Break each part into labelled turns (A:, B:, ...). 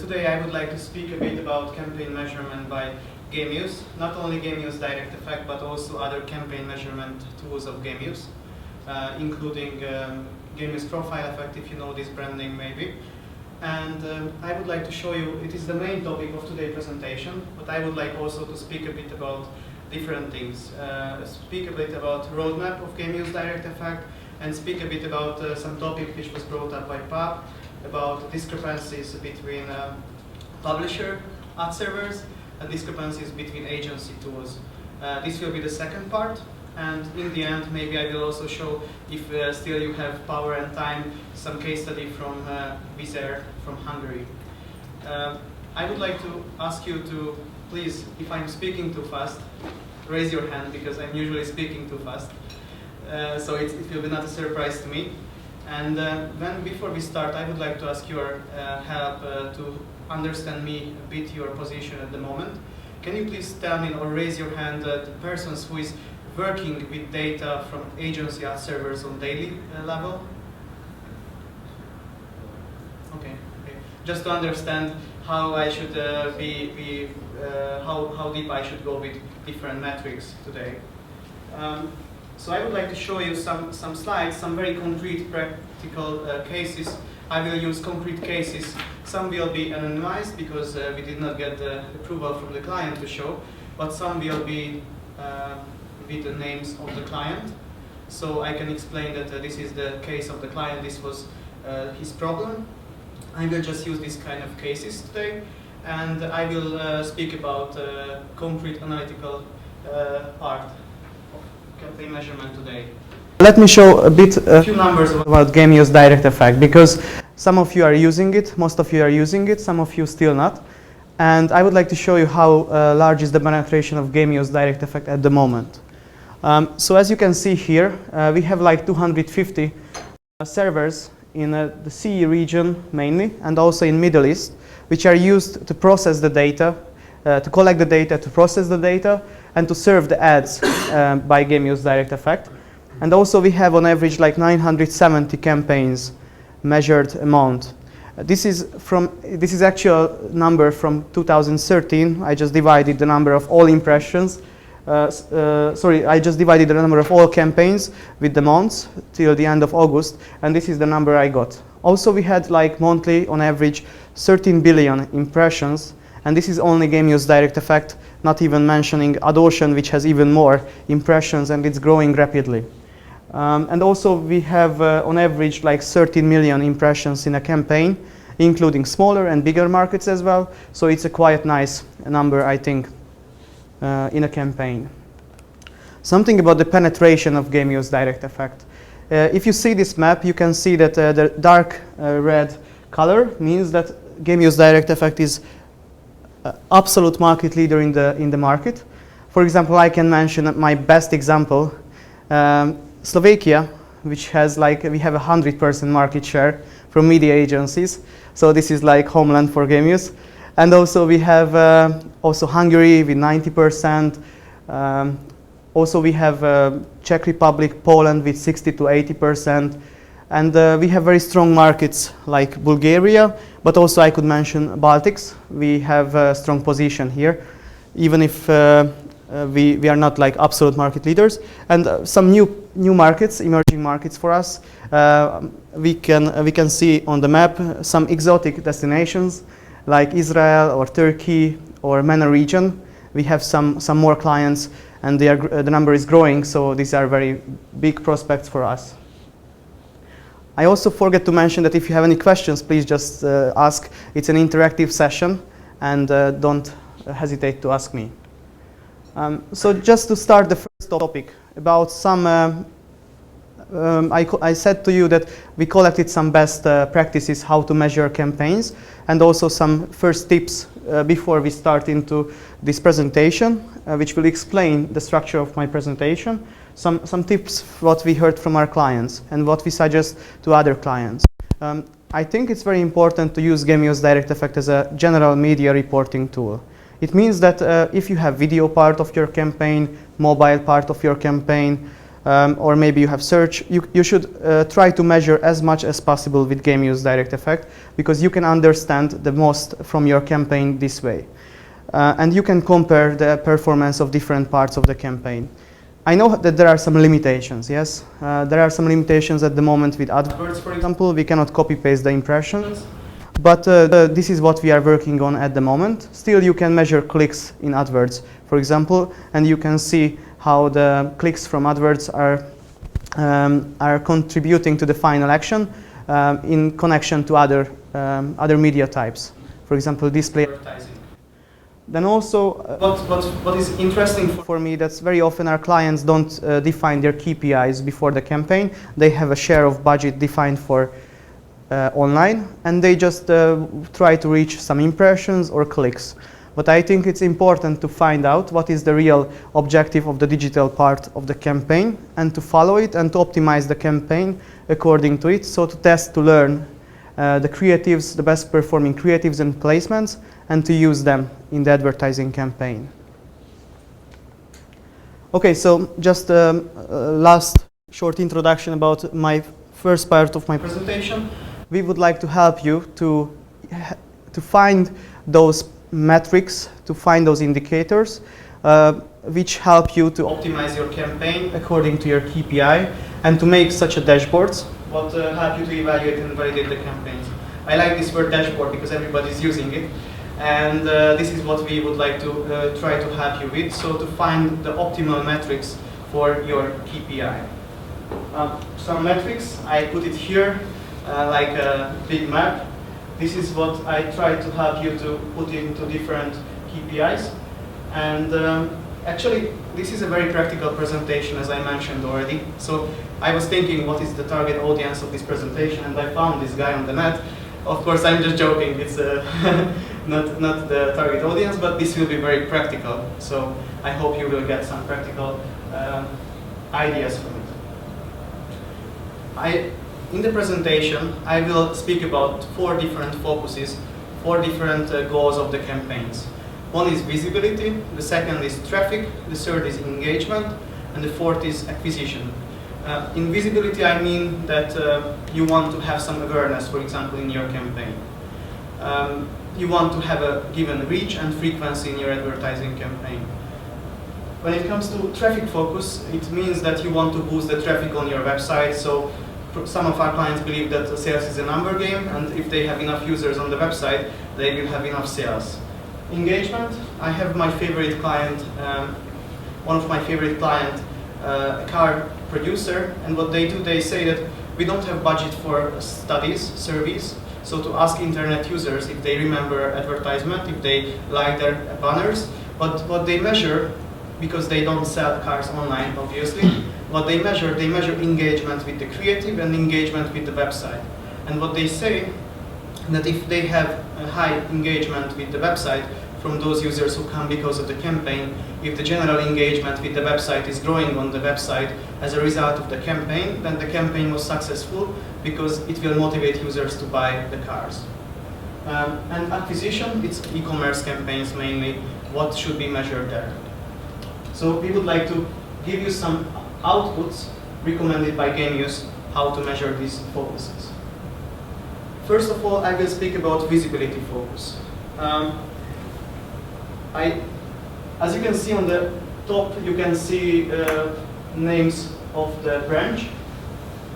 A: today I would like to speak a bit about campaign measurement by Gemius. Not only Gemius DirectEffect, but also other campaign measurement tools of Gemius, including Gemius Profile Effect, if you know this brand name maybe. And I would like to show you, it is the main topic of today's presentation, but I would like also to speak a bit about different things. Speak a bit about roadmap of Gemius DirectEffect, and speak a bit about some topic which was brought up by Pap, about discrepancies between publisher adservers and discrepancies between agency tools. This will be the second part, and in the end maybe I will also show, if still you have power and time, some case study from Wizz Air from Hungary. I would like to ask you to please, if I'm speaking too fast, raise your hand, because I'm usually speaking too fast. So it will be not a surprise to me. And before we start, I would like to ask your help to understand me a bit, your position at the moment. Can you please tell me or raise your hand the persons who is working with data from agency ad servers on daily level? Okay. Just to understand how I should how deep I should go with different metrics today. So I would like to show you some slides, some very concrete practical cases. I will use concrete cases. Some will be anonymized because we did not get the approval from the client to show, but some will be with the names of the client. So I can explain that this is the case of the client, this was his problem. I will just use these kind of cases today, and I will speak about concrete analytical part campaign measurement today. Let me show a few numbers about Gemius DirectEffect, because some of you are using it, most of you are using it, some of you still not. And I would like to show you how large is the penetration of Gemius DirectEffect at the moment. So as you can see here, we have like 250 servers in the CE region mainly, and also in Middle East, which are used to process the data, to collect the data, to process the data, and to serve the ads by Gemius DirectEffect. And also we have on average like 970 campaigns measured amount. This is actual number from 2013. I just divided the number of all impressions. I just divided the number of all campaigns with the months till the end of August, and this is the number I got. Also we had like monthly on average 13 billion impressions, and this is only Gemius DirectEffect, not even mentioning AdOcean, which has even more impressions, and it's growing rapidly. And also we have on average like 13 million impressions in a campaign, including smaller and bigger markets as well. So it's a quite nice number, I think, in a campaign. Something about the penetration of Gemius DirectEffect. If you see this map, you can see that the dark red color means that Gemius DirectEffect is absolute market leader in the market. For example, I can mention my best example, Slovakia, which has like, we have 100% market share from media agencies. So this is like homeland for Gemius. And also we have also Hungary with 90%. Also we have Czech Republic, Poland with 60 to 80%. And we have very strong markets like Bulgaria, but also I could mention Baltics. We have a strong position here, even if we are not like absolute market leaders. And some new markets, emerging markets for us. We can see on the map some exotic destinations like Israel or Turkey or MENA region. We have some more clients, and the number is growing, so these are very big prospects for us. I also forget to mention that if you have any questions, please just ask. It's an interactive session, and don't hesitate to ask me. So just to start the first topic about some, I said to you that we collected some best practices how to measure campaigns, and also some first tips before we start into this presentation, which will explain the structure of my presentation. Some tips what we heard from our clients and what we suggest to other clients. I think it's very important to use Gemius DirectEffect as a general media reporting tool. It means that if you have video part of your campaign, mobile part of your campaign, or maybe you have search, you should try to measure as much as possible with Gemius DirectEffect, because you can understand the most from your campaign this way. And you can compare the performance of different parts of the campaign. I know that there are some limitations, yes? There are some limitations at the moment with AdWords, for example. We cannot copy-paste the impressions. But this is what we are working on at the moment. Still, you can measure clicks in AdWords, for example, and you can see how the clicks from AdWords are contributing to the final action in connection to other media types, for example, display advertising. Then also, what is interesting for me, that's very often our clients don't define their KPIs before the campaign. They have a share of budget defined for online, and they just try to reach some impressions or clicks. But I think it's important to find out what is the real objective of the digital part of the campaign, and to follow it and to optimize the campaign according to it. So to test, to learn the creatives, the best performing creatives and placements, and to use them in the advertising campaign. Okay, so just last short introduction about my first part of my presentation. We would like to help you to find those metrics, to find those indicators which help you to optimize your campaign according to your KPI, and to make such a dashboards what help you to evaluate and validate the campaigns. I like this word dashboard because everybody's using it, and this is what we would like to try to help you with, so to find the optimal metrics for your KPI. Some metrics, I put it here like a big map. This is what I try to help you to put into different KPIs. And actually, this is a very practical presentation, as I mentioned already. So I was thinking, what is the target audience of this presentation? And I found this guy on the net. Of course, I'm just joking. It's not the target audience, but this will be very practical. So I hope you will get some practical ideas from it. In the presentation, I will speak about 4 different focuses, 4 different goals of the campaigns. One is visibility, the second is traffic, the third is engagement, and the fourth is acquisition. In visibility, I mean that you want to have some awareness, for example, in your campaign. You want to have a given reach and frequency in your advertising campaign. When it comes to traffic focus, it means that you want to boost the traffic on your website. So some of our clients believe that sales is a number game, and if they have enough users on the website, they will have enough sales. Engagement, I have my favorite client, one of my favorite clients, a car producer, and what they do, they say that we don't have budget for studies, surveys, so to ask internet users if they remember advertisement, if they like their banners, but what they measure, because they don't sell cars online, obviously, what they measure engagement with the creative and engagement with the website. And what they say, that if they have a high engagement with the website from those users who come because of the campaign, if the general engagement with the website is growing on the website as a result of the campaign, then the campaign was successful because it will motivate users to buy the cars. And acquisition, it's e-commerce campaigns mainly, what should be measured there. So we would like to give you some outputs recommended by Gemius how to measure these focuses. First of all, I will speak about visibility focus. As you can see on the top, you can see names of the branch,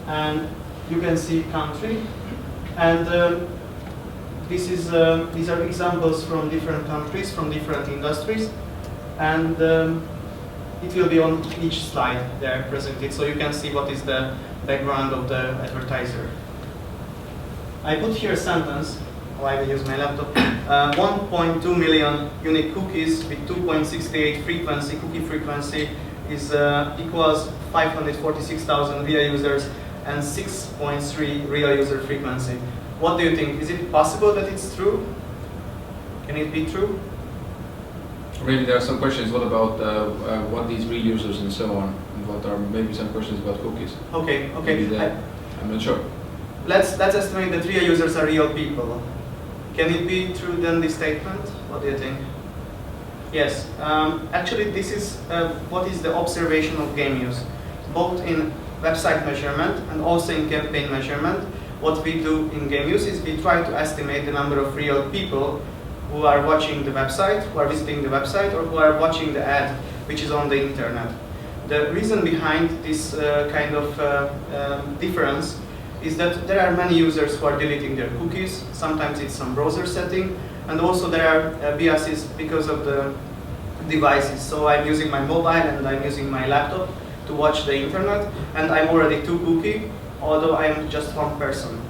A: and you can see country, and these are examples from different countries, from different industries, and it will be on each slide there presented, so you can see what is the background of the advertiser. I put here a sentence, I will use my laptop. 1.2 million unique cookies with 2.68 frequency, cookie frequency is equals 546,000 real users and 6.3 real user frequency. What do you think? Is it possible that it's true? Can it be true?
B: Maybe there are some questions. What about what these real users and so on? And what are maybe some questions about cookies?
A: Okay.
B: I'm not sure.
A: Let's estimate that real users are real people. Can it be true then, this statement? What do you think? Yes. Actually, this is what is the observation of Gemius. both in website measurement and also in campaign measurement. What we do in Gemius is we try to estimate the number of real people who are watching the website, who are visiting the website, or who are watching the ad which is on the internet. The reason behind this kind of difference is that there are many users who are deleting their cookies. Sometimes it's some browser setting, and also there are biases because of the devices. So I'm using my mobile and I'm using my laptop to watch the internet, and I'm already too cookie, although I'm just one person.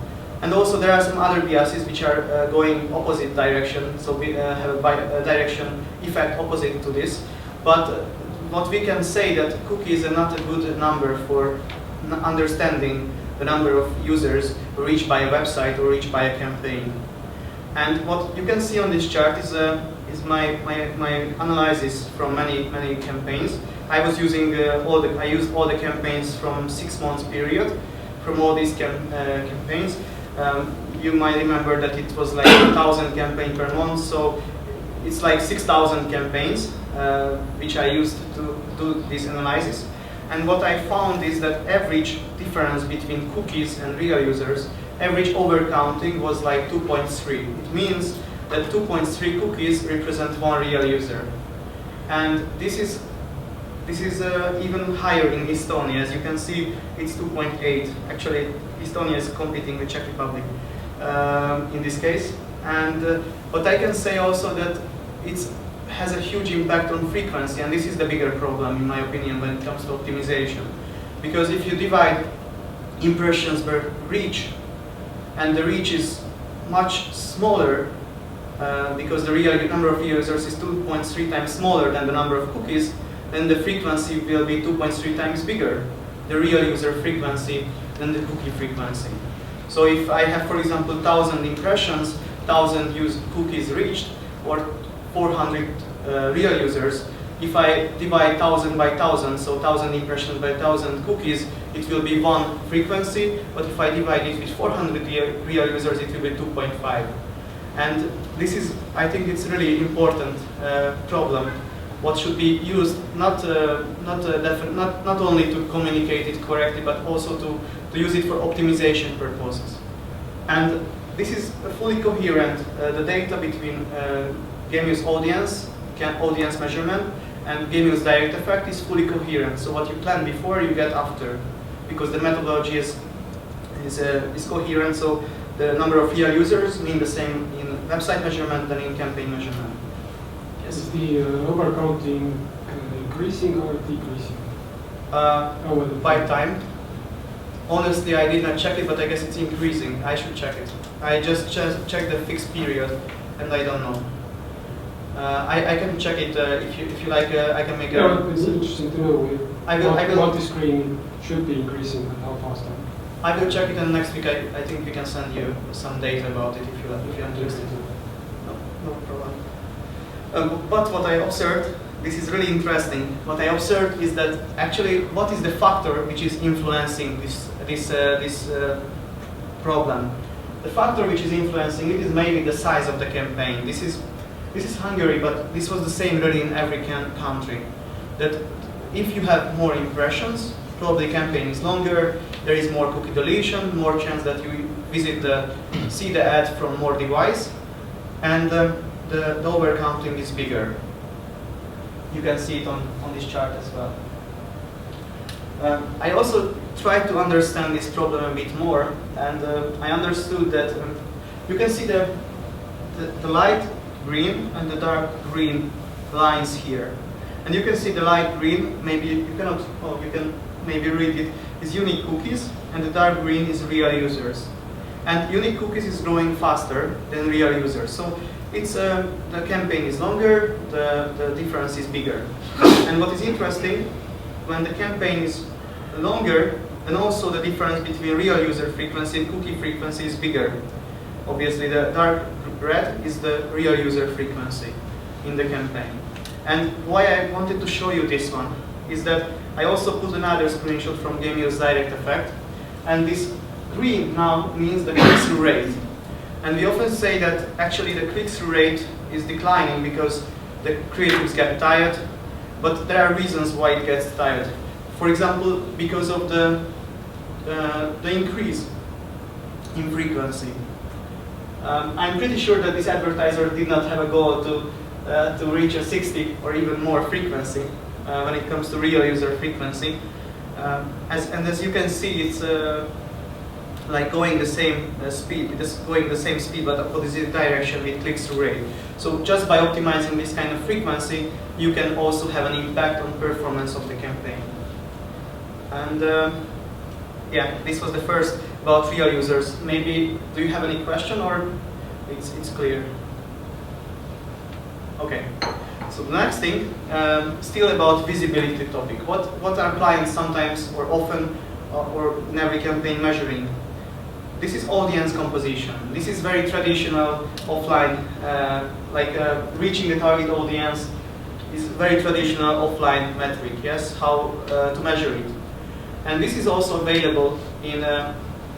A: And also there are some other biases which are going opposite direction, so we have a direction effect opposite to this. But what we can say that cookies are not a good number for understanding the number of users reached by a website or reached by a campaign. And what you can see on this chart is my analysis from many campaigns. I was using I used all the campaigns from 6 months period from all these campaigns. You might remember that it was like 1,000 campaigns per month, so it's like 6,000 campaigns which I used to do this analysis. And what I found is that average difference between cookies and real users, average overcounting was like 2.3. It means that 2.3 cookies represent one real user. And this is even higher in Estonia. As you can see, it's 2.8. Actually, Estonia is competing with Czech Republic in this case. And but I can say also that it has a huge impact on frequency, and this is the bigger problem, in my opinion, when it comes to optimization. Because if you divide impressions per reach, and the reach is much smaller, because the real number of users is 2.3 times smaller than the number of cookies, then the frequency will be 2.3 times bigger, the real user frequency, than the cookie frequency. So if I have, for example, 1,000 impressions, 1,000 cookies reached, or 400 real users, if I divide 1,000 by 1,000, so 1,000 impressions by 1,000 cookies, it will be one frequency, but if I divide it with 400 real users, it will be 2.5. And this is, I think it's really important problem. What should be used not only to communicate it correctly, but also to use it for optimization purposes. And this is fully coherent. The data between Gemius audience measurement and Gemius DirectEffect is fully coherent. So what you plan before, you get after, because the methodology is coherent. So the number of real users mean the same in website measurement than in campaign measurement. Yes.
C: Is the overcounting increasing or decreasing?
A: By time. Honestly, I did not check it, but I guess it's increasing. I should check it. I just checked the fixed period, and I don't know. I can check it if you like. I can make a.
C: It's interesting to know what the screen should be increasing and how fast.
A: I will check it, and next week I think we can send you some data about it if you're interested. No problem. But what I observed, this is really interesting. What I observed is that actually, what is the factor which is influencing this problem? The factor which is influencing it is mainly the size of the campaign. This is Hungary, but this was the same really in every country. That if you have more impressions, probably the campaign is longer. There is more cookie deletion, more chance that you see the ad from more device, and the overcounting is bigger. You can see it on this chart as well. I also tried to understand this problem a bit more, and I understood that you can see the light green and the dark green lines here. And you can see the light green, maybe you cannot, oh, you can maybe read it, is unique cookies, and the dark green is real users. And unique cookies is growing faster than real users. So it's the campaign is longer, the difference is bigger. And what is interesting, when the campaign is longer, then also the difference between real user frequency and cookie frequency is bigger. Obviously, the dark red is the real user frequency in the campaign. And why I wanted to show you this one is that I also put another screenshot from Gemius DirectEffect, and this green now means the click-through rate. And we often say that actually the click-through rate is declining because the creatives get tired, but there are reasons why it gets tired. For example, because of the increase in frequency. I'm pretty sure that this advertiser did not have a goal to reach a 60 or even more frequency when it comes to real user frequency. As you can see, it's like going the same speed. It is going the same speed, but opposite direction with click-through rate. So just by optimizing this kind of frequency, you can also have an impact on performance of the campaign. And yeah, this was the first about real users. Maybe, do you have any question, or it's clear? Okay. So the next thing, still about visibility topic. What are clients sometimes or often or in every campaign measuring? This is audience composition. This is very traditional offline, reaching the target audience is very traditional offline metric, yes, how to measure it. And this is also available in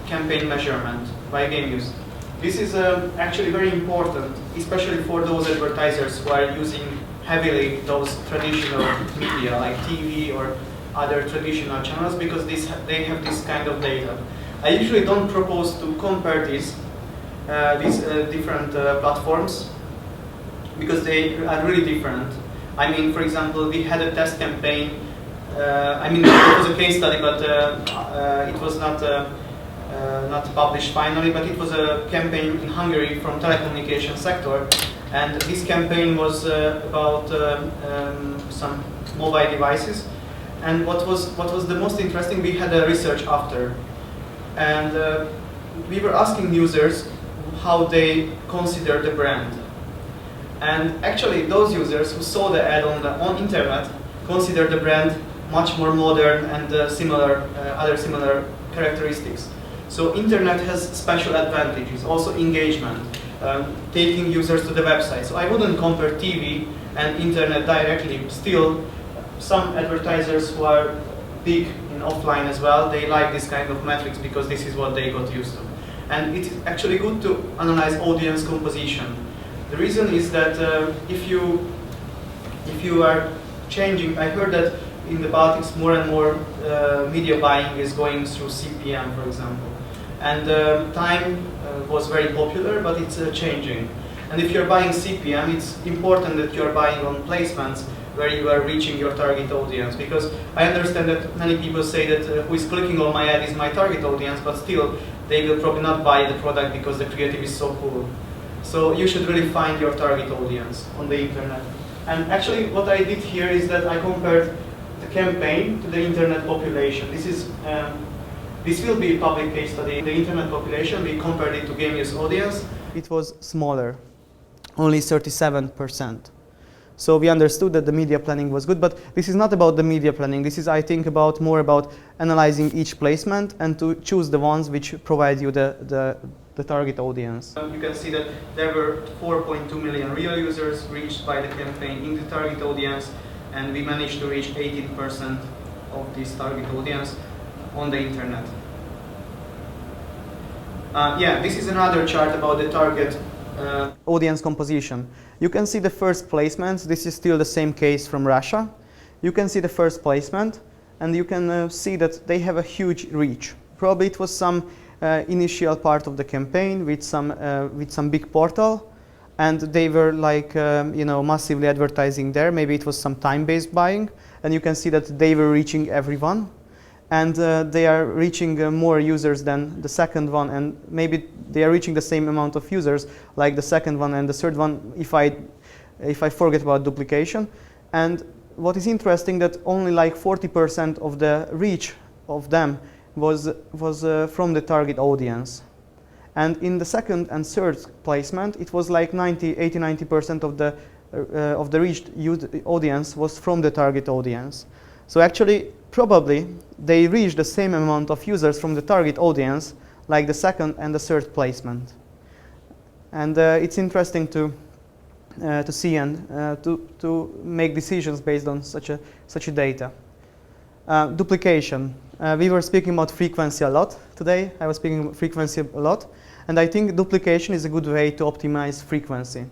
A: campaign measurement by Gemius. This is actually very important, especially for those advertisers who are using heavily those traditional media like TV or other traditional channels, because they have this kind of data. I usually don't propose to compare these different platforms because they are really different. I mean, for example, we had a test campaign. I mean, it was a case study, but it was not published finally. But it was a campaign in Hungary from telecommunication sector, and this campaign was about some mobile devices. And what was the most interesting? We had a research after. And we were asking users how they consider the brand. And actually, those users who saw the ad on internet consider the brand much more modern and other similar characteristics. So internet has special advantages, also engagement, taking users to the website. So I wouldn't compare TV and internet directly. Still, some advertisers who are big in offline as well, they like this kind of metrics because this is what they got used to. And it's actually good to analyze audience composition. The reason is that if you are changing, I heard that in the Baltics more and more media buying is going through CPM, for example. And time was very popular, but it's changing. And if you're buying CPM, it's important that you're buying on placements where you are reaching your target audience. Because I understand that many people say that who is clicking on my ad is my target audience, but still they will probably not buy the product because the creative is so cool. So you should really find your target audience on the internet. And actually what I did here is that I compared the campaign to the internet population. This will be a public case study. The internet population, we compared it to Gemius audience. It was smaller, only 37%. So we understood that the media planning was good, but this is not about the media planning. This is, I think, more about analyzing each placement and to choose the ones which provide you the target audience. You can see that there were 4.2 million real users reached by the campaign in the target audience, and we managed to reach 18% of this target audience on the internet. Yeah, this is another chart about the target audience composition. You can see the first placements. This is still the same case from Russia. You can see the first placement, and you can see that they have a huge reach. Probably it was some initial part of the campaign with some big portal, and they were like massively advertising there. Maybe it was some time-based buying, and you can see that they were reaching everyone. And they are reaching more users than the second one, and maybe they are reaching the same amount of users like the second one and the third one if I forget about duplication. And what is interesting that only like 40% of the reach of them was from the target audience. And in the second and third placement, it was like 80–90% of the reached audience was from the target audience. So actually, probably they reach the same amount of users from the target audience like the second and the third placement. And it's interesting to see and to make decisions based on such a data. Duplication. We were speaking about frequency a lot today. I was speaking about frequency a lot. And I think duplication is a good way to optimize frequency.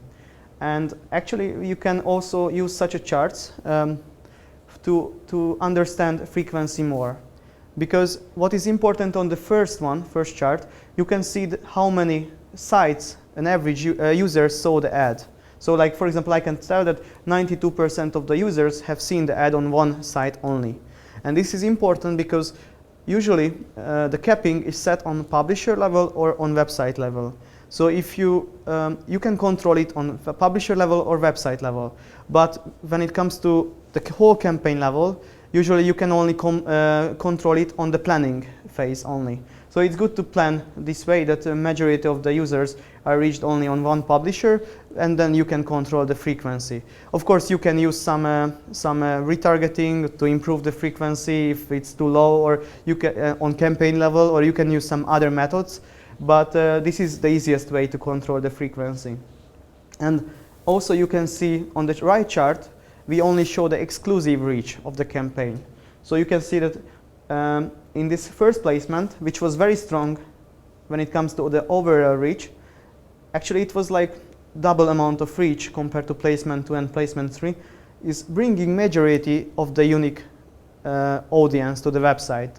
A: And actually, you can also use such a charts to understand frequency more. Because what is important on the first chart, you can see how many sites an average user saw the ad. So like, for example, I can tell that 92% of the users have seen the ad on one site only. And this is important because usually the capping is set on publisher level or on website level. So if you can control it on publisher level or website level. But when it comes to the whole campaign level, usually you can only control it on the planning phase only. So it's good to plan this way that the majority of the users are reached only on one publisher, and then you can control the frequency. Of course, you can use some retargeting to improve the frequency if it's too low, or you can on campaign level, or you can use some other methods. But this is the easiest way to control the frequency. And also you can see on the right chart, we only show the exclusive reach of the campaign. So you can see that in this first placement, which was very strong when it comes to the overall reach, actually it was like double amount of reach compared to placement 2 and placement 3, is bringing majority of the unique audience to the website,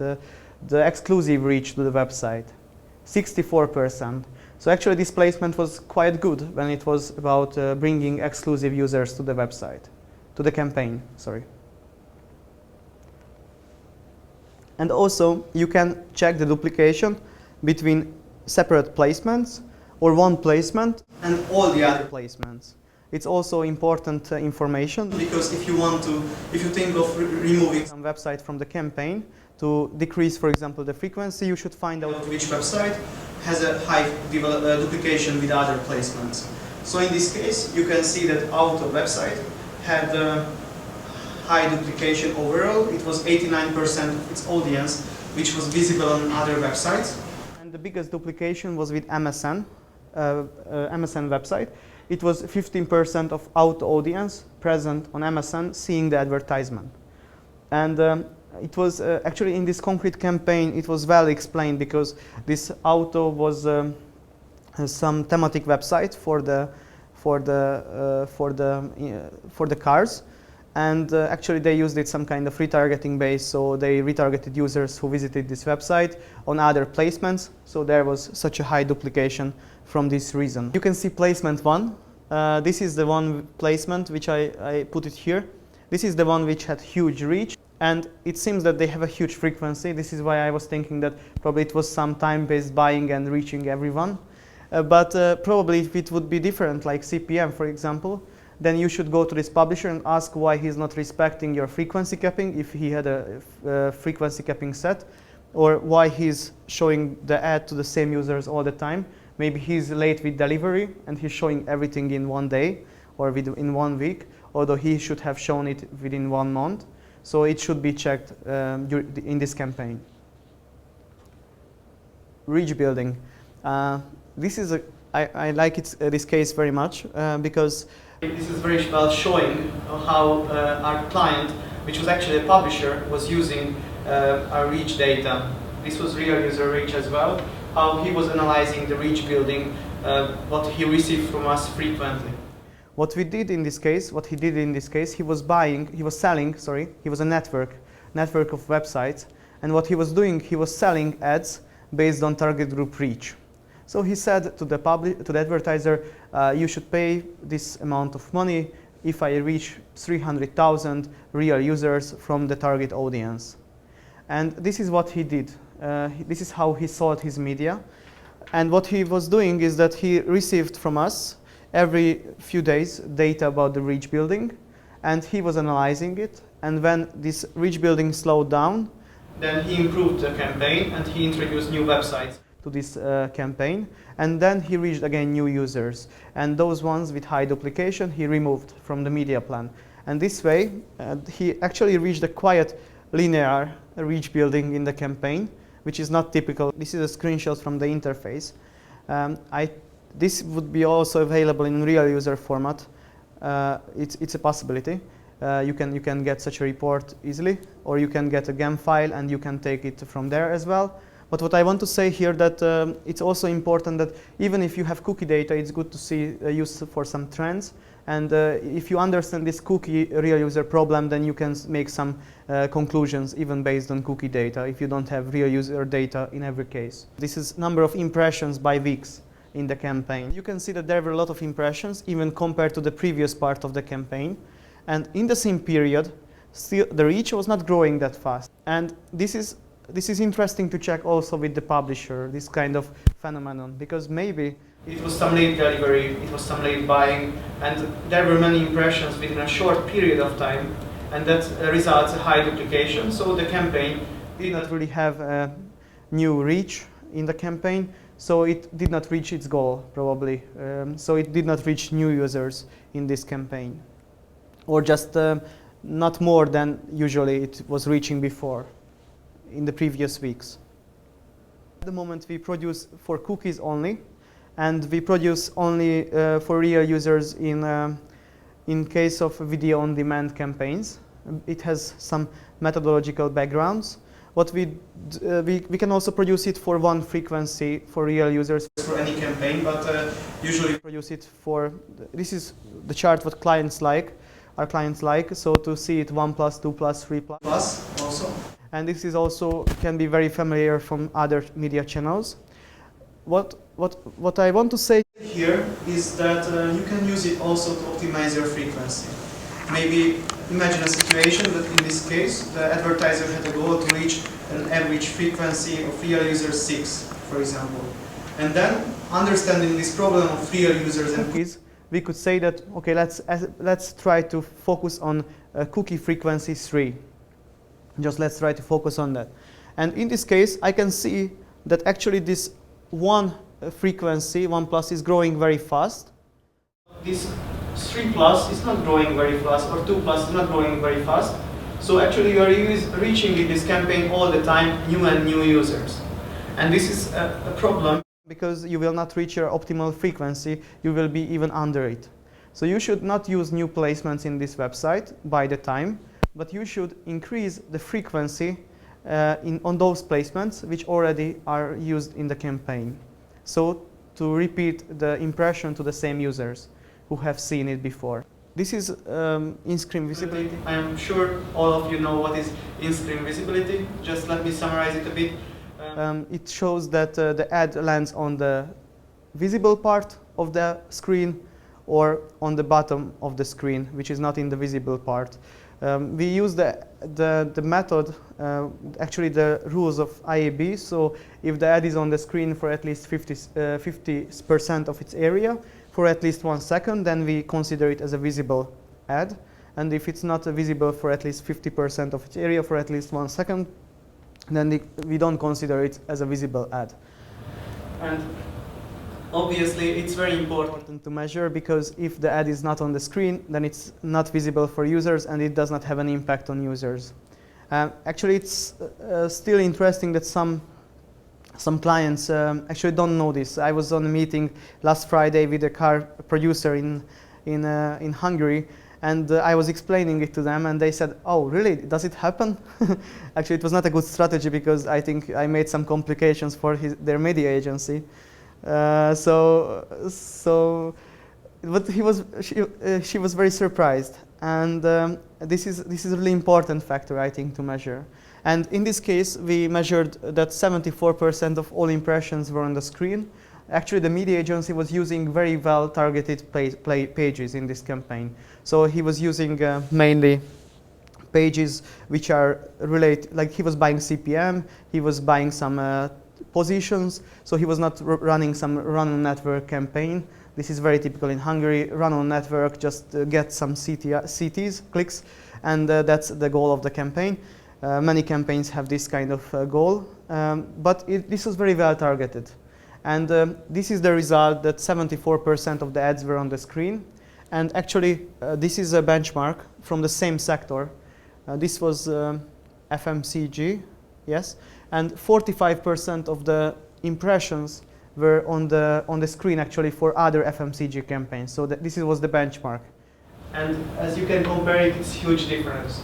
A: the exclusive reach to the website, 64%. So actually this placement was quite good when it was about bringing exclusive users to the website, to the campaign, sorry. And also you can check the duplication between separate placements or one placement and all the other placements. It's also important information, because if you think of removing some website from the campaign to decrease, for example, the frequency, you should find out which website has a high duplication with other placements. So in this case, you can see that Auto website had high duplication overall. It was 89% of its audience, which was visible on other websites. And the biggest duplication was with MSN, MSN website. It was 15% of Auto audience present on MSN seeing the advertisement. And it was actually in this concrete campaign, it was well explained, because this Auto was some thematic website for the cars. And actually they used it some kind of retargeting base, so they retargeted users who visited this website on other placements, so there was such a high duplication from this reason. You can see placement 1. This is the one placement which I put it here. This is the one which had huge reach, and it seems that they have a huge frequency. This is why I was thinking that probably it was some time-based buying and reaching everyone. But probably if it would be different, like CPM, for example, then you should go to this publisher and ask why he's not respecting your frequency capping, if he had a frequency capping set, or why he's showing the ad to the same users all the time. Maybe he's late with delivery and he's showing everything in one day or in 1 week, although he should have shown it within 1 month. So it should be checked in this campaign. Reach building. This is I like this case very much because this is very well showing how our client, which was actually a publisher, was using our reach data. This was real user reach as well, how he was analyzing the reach building, what he received from us frequently. What we did in this case, what he did in this case, he was selling, he was a network of websites, and what he was doing, he was selling ads based on target group reach. So he said to the advertiser, you should pay this amount of money if I reach 300,000 real users from the target audience. And this is what he did. This is how he sold his media. And what he was doing is that he received from us every few days data about the reach building, and he was analyzing it. And when this reach building slowed down, then he improved the campaign and he introduced new websites to this campaign, and then he reached again new users, and those ones with high duplication he removed from the media plan. And this way he actually reached a quite linear reach building in the campaign, which is not typical. This is a screenshot from the interface. This would be also available in real user format. It's a possibility. You can get such a report easily, or you can get a gem file and you can take it from there as well. But what I want to say here that it's also important that even if you have cookie data, it's good to see use for some trends, And if you understand this cookie real user problem, then you can make some conclusions even based on cookie data if you don't have real user data in every case. This is number of impressions by weeks in the campaign. You can see that there were a lot of impressions even compared to the previous part of the campaign. And in the same period, still the reach was not growing that fast. And this is interesting to check also with the publisher, this kind of phenomenon, because maybe it was some late delivery, it was some late buying, and there were many impressions within a short period of time, and that results in high duplication. So the campaign did not really have a new reach in the campaign, so it did not reach its goal, probably. So it did not reach new users in this campaign, or just not more than usually it was reaching before, in the previous weeks. At the moment we produce for cookies only, and we produce only for real users in case of video on demand campaigns. It has some methodological backgrounds. What we can also produce it for one frequency for real users for any campaign, but usually produce it for, this is the chart what clients like, our clients like, so to see it 1+, 2+, 3+ also. And this is also can be very familiar from other media channels. What I want to say here is that you can use it also to optimize your frequency. Maybe imagine a situation that in this case the advertiser had a goal to reach an average frequency of real users 6, for example. And then understanding this problem of real users and cookies, we could say that okay, let's try to focus on cookie frequency 3. Just let's try to focus on that. And in this case, I can see that actually this one frequency, 1+, is growing very fast. This 3+ is not growing very fast, or 2+ is not growing very fast. So actually you are reaching in this campaign all the time new users. And this is a problem because you will not reach your optimal frequency, you will be even under it. So you should not use new placements in this website by the time, but you should increase the frequency on those placements which already are used in the campaign. So to repeat the impression to the same users who have seen it before. This is in-screen visibility. I am sure all of you know what is in-screen visibility. Just let me summarize it a bit. It shows that the ad lands on the visible part of the screen or on the bottom of the screen, which is not in the visible part. We use the method, actually the rules of IAB. So if the ad is on the screen for at least 50% of its area for at least 1 second, then we consider it as a visible ad. And if it's not visible for at least 50% of its area for at least 1 second, then we don't consider it as a visible ad. And obviously, it's very important to measure, because if the ad is not on the screen, then it's not visible for users and it does not have an impact on users. Actually, it's still interesting that some clients actually don't know this. I was on a meeting last Friday with a car producer in Hungary, and I was explaining it to them, and they said, "Oh, really? Does it happen?" Actually, it was not a good strategy, because I think I made some complications for their media agency. But she was very surprised, and this is a really important factor, I think, to measure. And in this case, we measured that 74% of all impressions were on the screen. Actually, the media agency was using very well targeted pages in this campaign. So he was using mainly pages which are related, like he was buying CPM, he was buying some positions, so he was not running some run-on network campaign. This is very typical in Hungary. Run-on network, just get some CTs, clicks, and that's the goal of the campaign. Many campaigns have this kind of goal, but this was very well targeted. And this is the result, that 74% of the ads were on the screen. And actually, this is a benchmark from the same sector. This was FMCG, yes, and 45% of the impressions were on the screen actually for other FMCG campaigns. So this was the benchmark. And as you can compare it, it's a huge difference.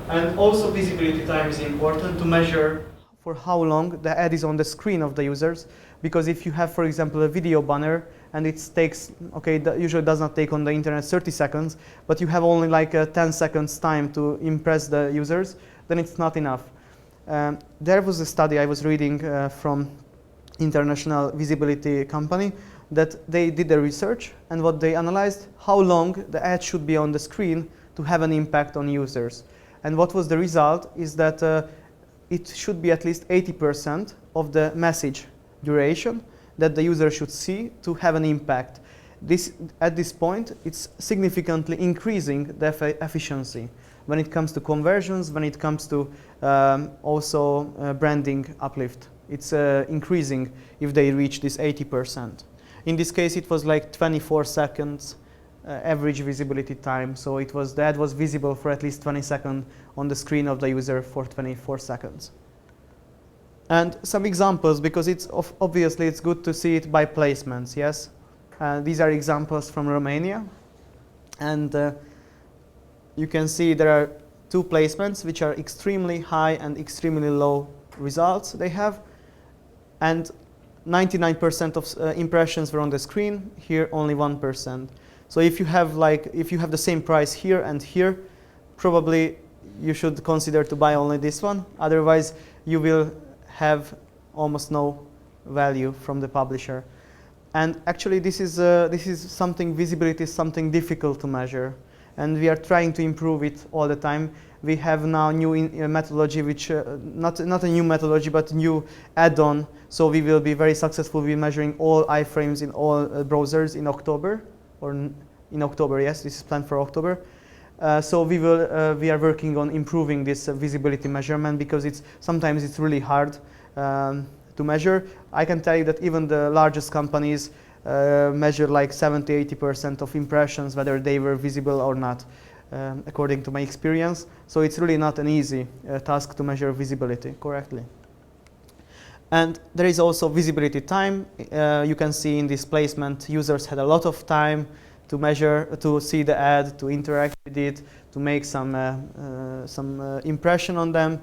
A: And also visibility time is important to measure for how long the ad is on the screen of the users. Because if you have, for example, a video banner and it takes, okay, that usually does not take on the internet 30 seconds, but you have only like 10 seconds time to impress the users, then it's not enough. There was a study I was reading from international visibility company that they did the research, and what they analyzed, how long the ad should be on the screen to have an impact on users. And what was the result is that it should be at least 80% of the message duration that the user should see to have an impact. At this point, it's significantly increasing the efficiency when it comes to conversions, when it comes to also branding uplift. It's increasing if they reach this 80%. In this case, it was like 24 seconds average visibility time. So the ad was visible for at least 20 seconds on the screen of the user for 24 seconds. And some examples, because obviously it's good to see it by placements, yes? These are examples from Romania. And you can see there are two placements which are extremely high and extremely low results they have. And 99% of impressions were on the screen, here only 1%. So if you have the same price here and here, probably you should consider to buy only this one. Otherwise, you will have almost no value from the publisher. And actually, this is something, visibility is something difficult to measure. And we are trying to improve it all the time. We have now new methodology, which not a new methodology, but new add-on. So we will be very successful with measuring all iframes in all browsers in October, or in October. Yes, this is planned for October. So we are working on improving this visibility measurement, because sometimes it's really hard to measure. I can tell you that even the largest companies measure like 70–80% of impressions, whether they were visible or not, according to my experience. So it's really not an easy task to measure visibility correctly. And there is also visibility time. You can see in this placement, users had a lot of time to measure, to see the ad, to interact with it, to make some impression on them.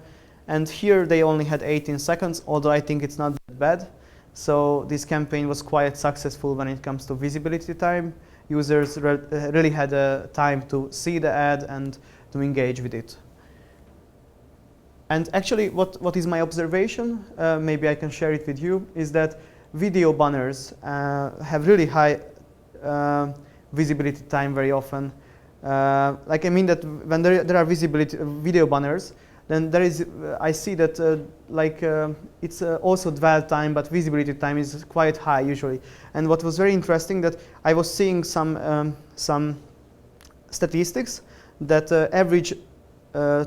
A: And here they only had 18 seconds, although I think it's not that bad. So this campaign was quite successful when it comes to visibility time. Users really had time to see the ad and to engage with it. And actually, what is my observation, maybe I can share it with you, is that video banners have really high visibility time very often. Like I mean that when there are video banners, then I see that it's also dwell time, but visibility time is quite high usually. And what was very interesting, that I was seeing some statistics that average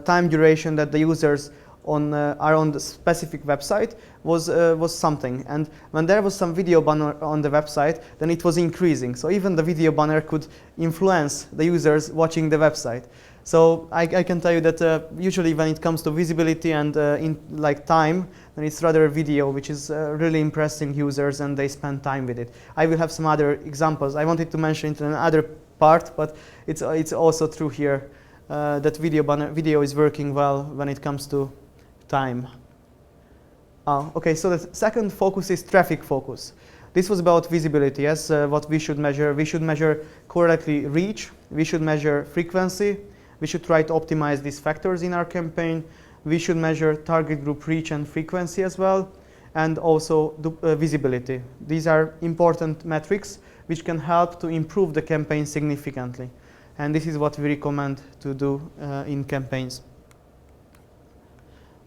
A: time duration that the users are on the specific website was something. And when there was some video banner on the website, then it was increasing. So even the video banner could influence the users watching the website. So I can tell you that usually when it comes to visibility and in like time, then it's rather a video which is really impressing users and they spend time with it. I will have some other examples. I wanted to mention it in another part, but it's also true here that video is working well when it comes to time. Okay, so the second focus is traffic focus. This was about visibility, yes, what we should measure. We should measure correctly reach, we should measure frequency, we should try to optimize these factors in our campaign. We should measure target group reach and frequency as well, and also visibility. These are important metrics which can help to improve the campaign significantly. And this is what we recommend to do in campaigns.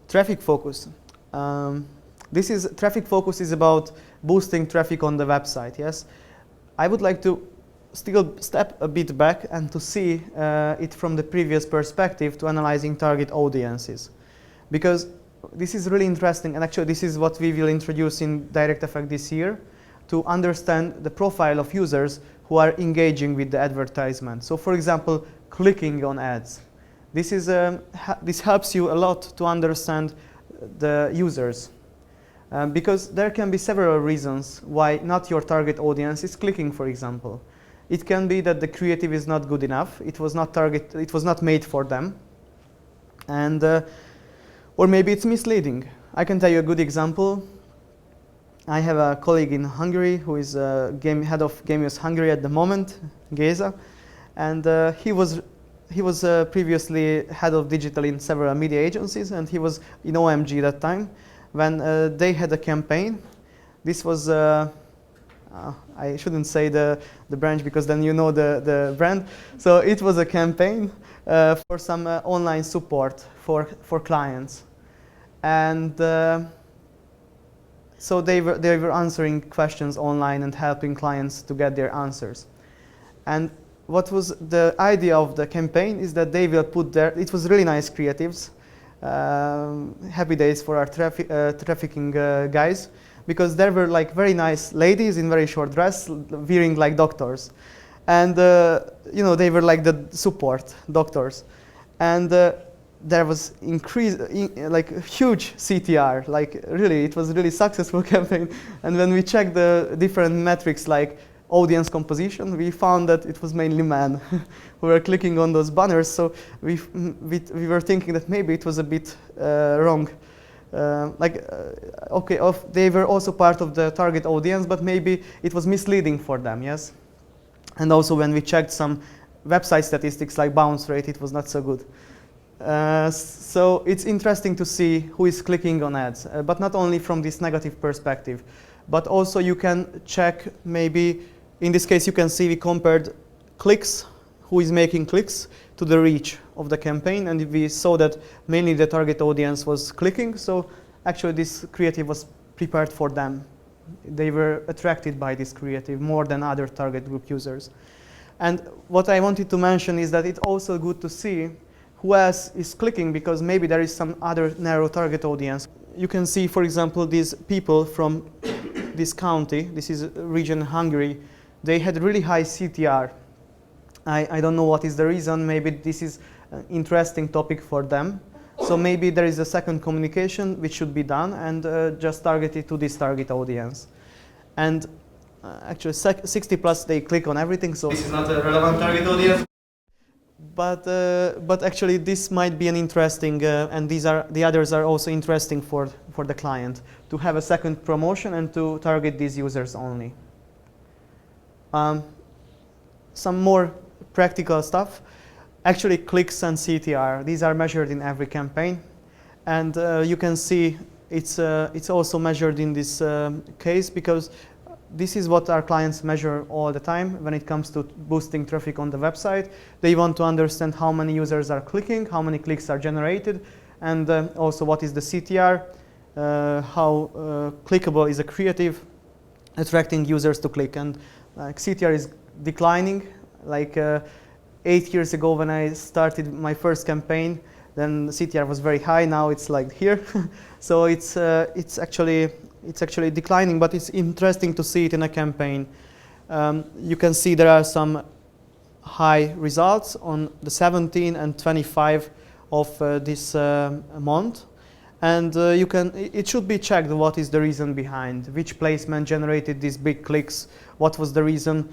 A: Traffic focus. Traffic focus is about boosting traffic on the website, yes? I would like to still step a bit back and to see it from the previous perspective to analyzing target audiences. Because this is really interesting, and actually this is what we will introduce in DirectEffect this year, to understand the profile of users who are engaging with the advertisement. So for example, clicking on ads. This helps you a lot to understand the users. Because there can be several reasons why not your target audience is clicking, for example. It can be that the creative is not good enough. It was not made for them. And or maybe it's misleading.
D: I can tell you a good example. I have a colleague in Hungary who is head of Gemius Hungary at the moment, Géza, and he was previously head of digital in several media agencies, and he was in OMG that time when they had a campaign. This was I shouldn't say the branch because then you know the brand. So it was a campaign for some online support for clients, and so they were answering questions online and helping clients to get their answers. And what was the idea of the campaign is that they will put it was really nice creatives, happy days for our trafficking guys, because there were like very nice ladies in very short dress wearing like doctors. And you know, they were like the support doctors. And there was like huge CTR, like really, it was a really successful campaign. And when we checked the different metrics like audience composition, we found that it was mainly men who were clicking on those banners. So we were thinking that maybe it was a bit wrong. They were also part of the target audience, but maybe it was misleading for them, yes? And also when we checked some website statistics like bounce rate, it was not so good. So it's interesting to see who is clicking on ads, but not only from this negative perspective, but also you can check maybe, in this case you can see we compared clicks, who is making clicks, to the reach of the campaign, and we saw that mainly the target audience was clicking, so actually this creative was prepared for them. They were attracted by this creative more than other target group users. And what I wanted to mention is that it's also good to see who else is clicking, because maybe there is some other narrow target audience. You can see, for example, these people from this county, this is region Hungary, they had really high CTR. I don't know what is the reason. Maybe this is an interesting topic for them. So maybe there is a second communication which should be done and just targeted to this target audience. And actually 60 plus, they click on everything. So
A: this is not a relevant target audience.
D: But actually this might be an interesting, and the others are also interesting for the client to have a second promotion and to target these users only. Some more practical stuff. Actually, clicks and CTR, these are measured in every campaign, and you can see it's also measured in this case, because this is what our clients measure all the time when it comes to boosting traffic on the website. They want to understand how many users are clicking, how many clicks are generated, and also what is the CTR, how clickable is a creative, attracting users to click. And CTR is declining. Like 8 years ago when I started my first campaign, then CTR was very high. Now it's like here. So it's actually declining, but it's interesting to see it in a campaign. You can see there are some high results on the 17 and 25 of this month. And it should be checked what is the reason behind, which placement generated these big clicks, what was the reason.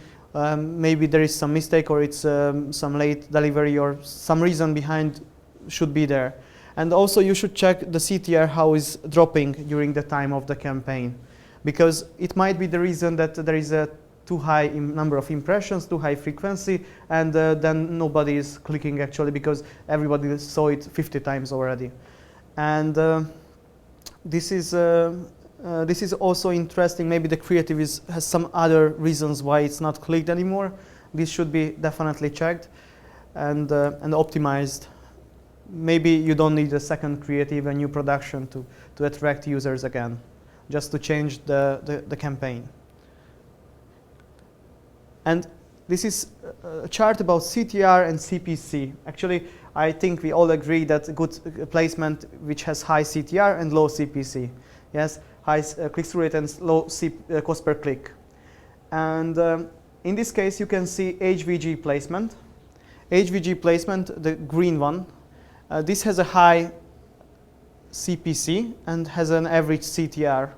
D: Maybe there is some mistake, or it's some late delivery, or some reason behind should be there. And also you should check the CTR how is dropping during the time of the campaign, because it might be the reason that there is a too high number of impressions, too high frequency, and then nobody is clicking actually because everybody saw it 50 times already. And this is also interesting. Maybe the creative has some other reasons why it's not clicked anymore. This should be definitely checked and optimized. Maybe you don't need a second creative, a new production to attract users again, just to change the campaign. And this is a chart about CTR and CPC. Actually, I think we all agree that good placement which has high CTR and low CPC. Yes, high click-through rate and low cost per click. And in this case, you can see HVG placement. HVG placement, the green one, this has a high CPC and has an average CTR.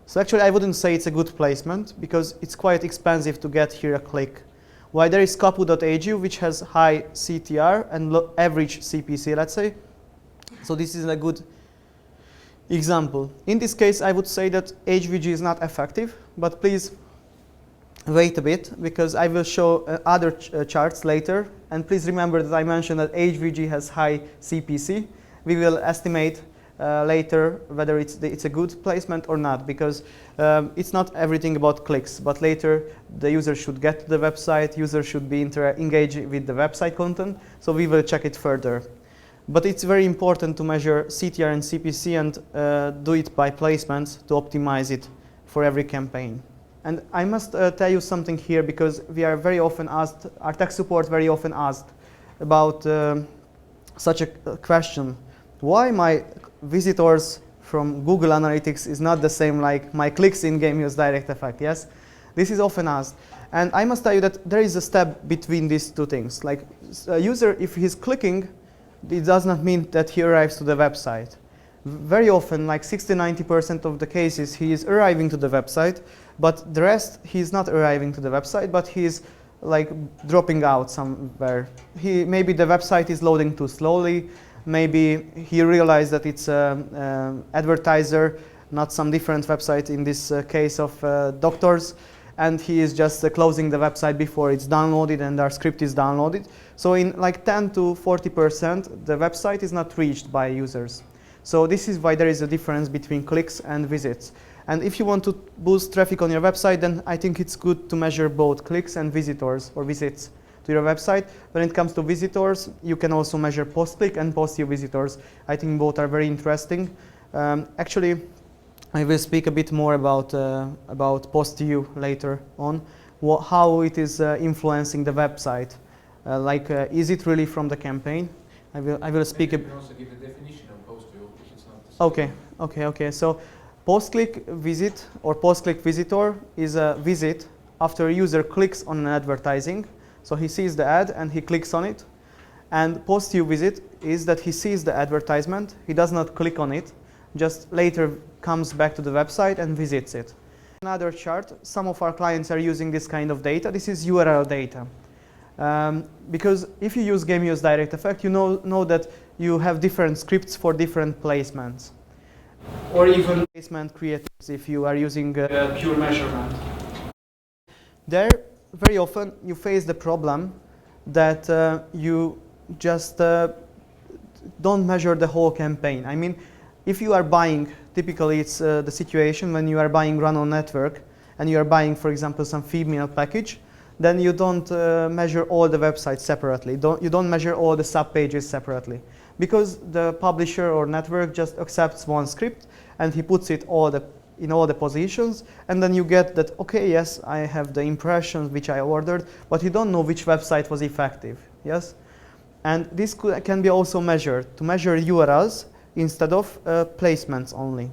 D: So actually, I wouldn't say it's a good placement because it's quite expensive to get here a click. While there is kapu.ag, which has high CTR and average CPC, let's say. So this is a good example. In this case, I would say that HVG is not effective, but please wait a bit because I will show other charts later. And please remember that I mentioned that HVG has high CPC. We will estimate later whether it's a good placement or not, because it's not everything about clicks, but later the user should get to the website, user should be engaged with the website content, so we will check it further. But it's very important to measure CTR and CPC and do it by placements to optimize it for every campaign. And I must tell you something here, because we are very often asked, our tech support very often asked about such a question. Why my visitors from Google Analytics is not the same like my clicks in Gemius DirectEffect, yes? This is often asked. And I must tell you that there is a step between these two things. Like a user, if he's clicking, it does not mean that he arrives to the website. Very often, like 60–90% of the cases, he is arriving to the website, but the rest, he's not arriving to the website, but he's like dropping out somewhere. Maybe the website is loading too slowly. Maybe he realized that it's an advertiser, not some different website, in this case of doctors, and he is just closing the website before it's downloaded and our script is downloaded. So in like 10–40%, the website is not reached by users. So this is why there is a difference between clicks and visits. And if you want to boost traffic on your website, then I think it's good to measure both clicks and visitors or visits to your website. When it comes to visitors, you can also measure post-click and post-view visitors. I think both are very interesting. Actually, I will speak a bit more about post-view later on, how it is influencing the website. Is it really from the campaign? I will speak.
B: Maybe you can also give the definition of post-view if it's not the same.
D: Okay. So post-click visit or post-click visitor is a visit after a user clicks on an advertising. So he sees the ad and he clicks on it. And post-view visit is that he sees the advertisement, he does not click on it, just later comes back to the website and visits it. Another chart, some of our clients are using this kind of data. This is URL data. Because if you use Gemius DirectEffect, you know that you have different scripts for different placements. Or even placement creatives if you are using pure measurement. There, very often you face the problem that you just don't measure the whole campaign. I mean, if you are buying, typically it's the situation when you are buying run-on network and you are buying, for example, some female package, then you don't measure all the websites separately. You don't measure all the sub-pages separately. Because the publisher or network just accepts one script and he puts it in all the positions, and then you get that, okay, yes, I have the impressions which I ordered, but you don't know which website was effective, yes? And this can be also measured, to measure URLs instead of placements only.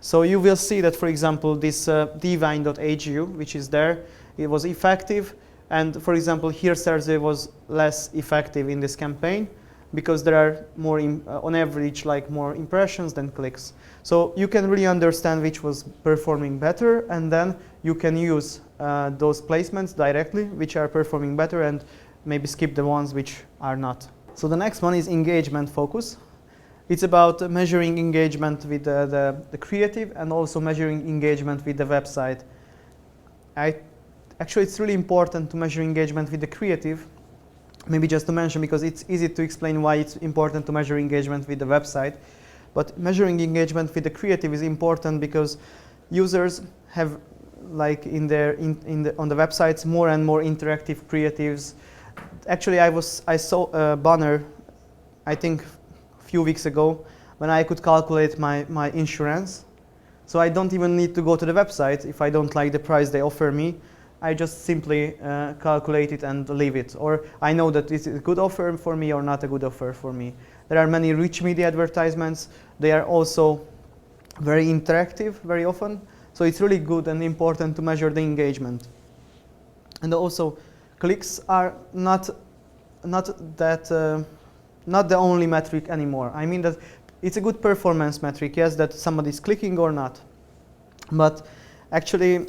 D: So you will see that, for example, this divine.hu, which is there, it was effective, and for example, here Sergey was less effective in this campaign, because there are more, on average, like more impressions than clicks. So you can really understand which was performing better, and then you can use those placements directly, which are performing better, and maybe skip the ones which are not. So the next one is engagement focus. It's about measuring engagement with the creative and also measuring engagement with the website. Actually, it's really important to measure engagement with the creative. Maybe just to mention, because it's easy to explain why it's important to measure engagement with the website. But measuring engagement with the creative is important because users have, like on the websites, more and more interactive creatives. Actually, I saw a banner, I think a few weeks ago, when I could calculate my insurance. So I don't even need to go to the website if I don't like the price they offer me. I just simply calculate it and leave it. Or I know that this is a good offer for me or not a good offer for me. There are many rich media advertisements. They are also very interactive very often. So it's really good and important to measure the engagement. And also, clicks are not the only metric anymore. I mean that it's a good performance metric, yes, that somebody is clicking or not. But actually,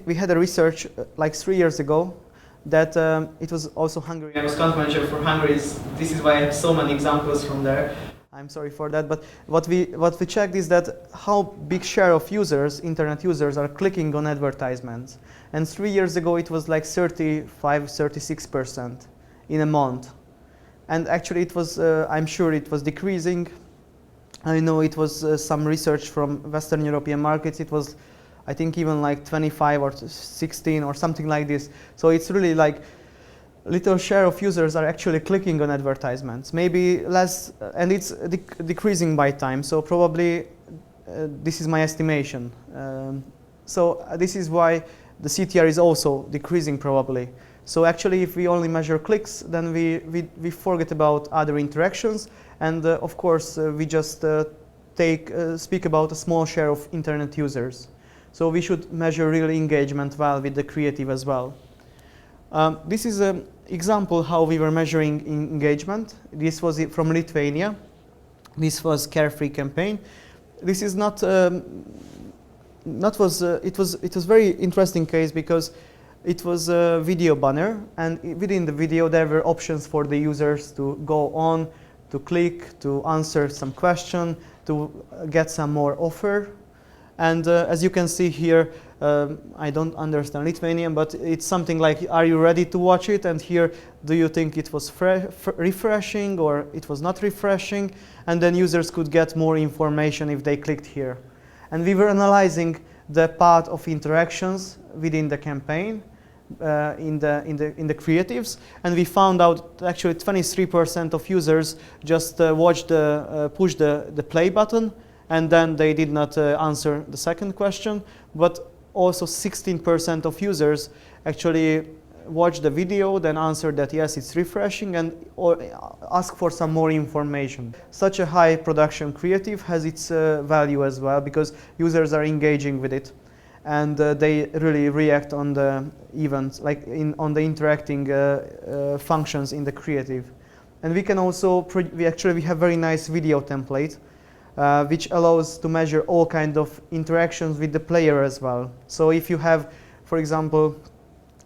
D: we had a research like 3 years ago that it was also Hungary. I was count manager for Hungary. This is why I have so many examples from there. I'm sorry for that, but what we checked is that how big share of users, internet users, are clicking on advertisements. And 3 years ago it was like 35–36% in a month. And actually it was, I'm sure it was decreasing. I know it was some research from Western European markets. It was, I think, even like 25 or 16 or something like this. So it's really like little share of users are actually clicking on advertisements. Maybe less, and it's decreasing by time. So probably this is my estimation. So this is why the CTR is also decreasing probably. So actually, if we only measure clicks, then we forget about other interactions, and of course we just speak about a small share of internet users. So we should measure real engagement well with the creative as well. This is an example how we were measuring engagement. This was from Lithuania. This was Carefree campaign. This is not it was very interesting case because it was a video banner, and within the video there were options for the users to go on, to click, to answer some question, to get some more offer. And as you can see here, I don't understand Lithuanian, but it's something like, are you ready to watch it? And here, do you think it was refreshing or it was not refreshing? And then users could get more information if they clicked here. And we were analyzing the path of interactions within the campaign, in the creatives, and we found out actually 23% of users just pushed the play button, and then they did not answer the second question. But also 16% of users actually watched the video, then answered that yes, it's refreshing, and or ask for some more information. Such a high production creative has its value as well, because users are engaging with it, and they really react on the events, like on the interacting functions in the creative. And we can also, we have very nice video template, which allows to measure all kinds of interactions with the player as well. So if you have, for example,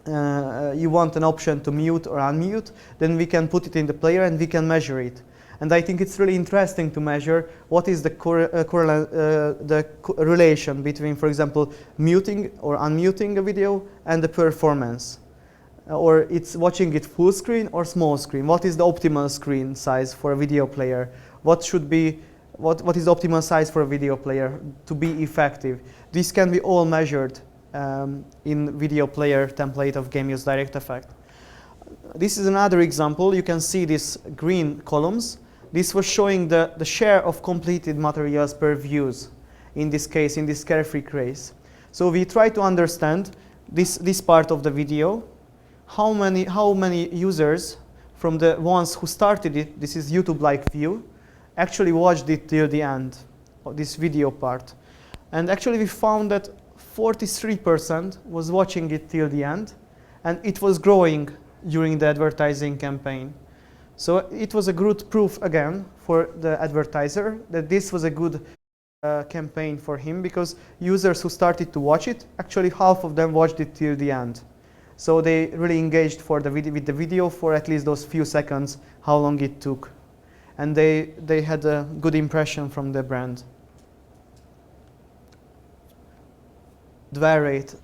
D: you want an option to mute or unmute, then we can put it in the player and we can measure it. And I think it's really interesting to measure what is the relation between, for example, muting or unmuting a video and the performance. Or it's watching it full screen or small screen. What is the optimal screen size for a video player? What is the optimal size for a video player to be effective? This can be all measured in video player template of Gemius DirectEffect. This is another example. You can see these green columns. This was showing the share of completed materials per views, in this case, in this Carefree case. So we try to understand this part of the video, how many users from the ones who started it, this is YouTube-like view, actually watched it till the end, this video part. And actually we found that 43% was watching it till the end, and it was growing during the advertising campaign. So it was a good proof again for the advertiser that this was a good campaign for him, because users who started to watch it, actually half of them watched it till the end. So they really engaged with the video for at least those few seconds, how long it took. And they had a good impression from the brand. Dwell rate.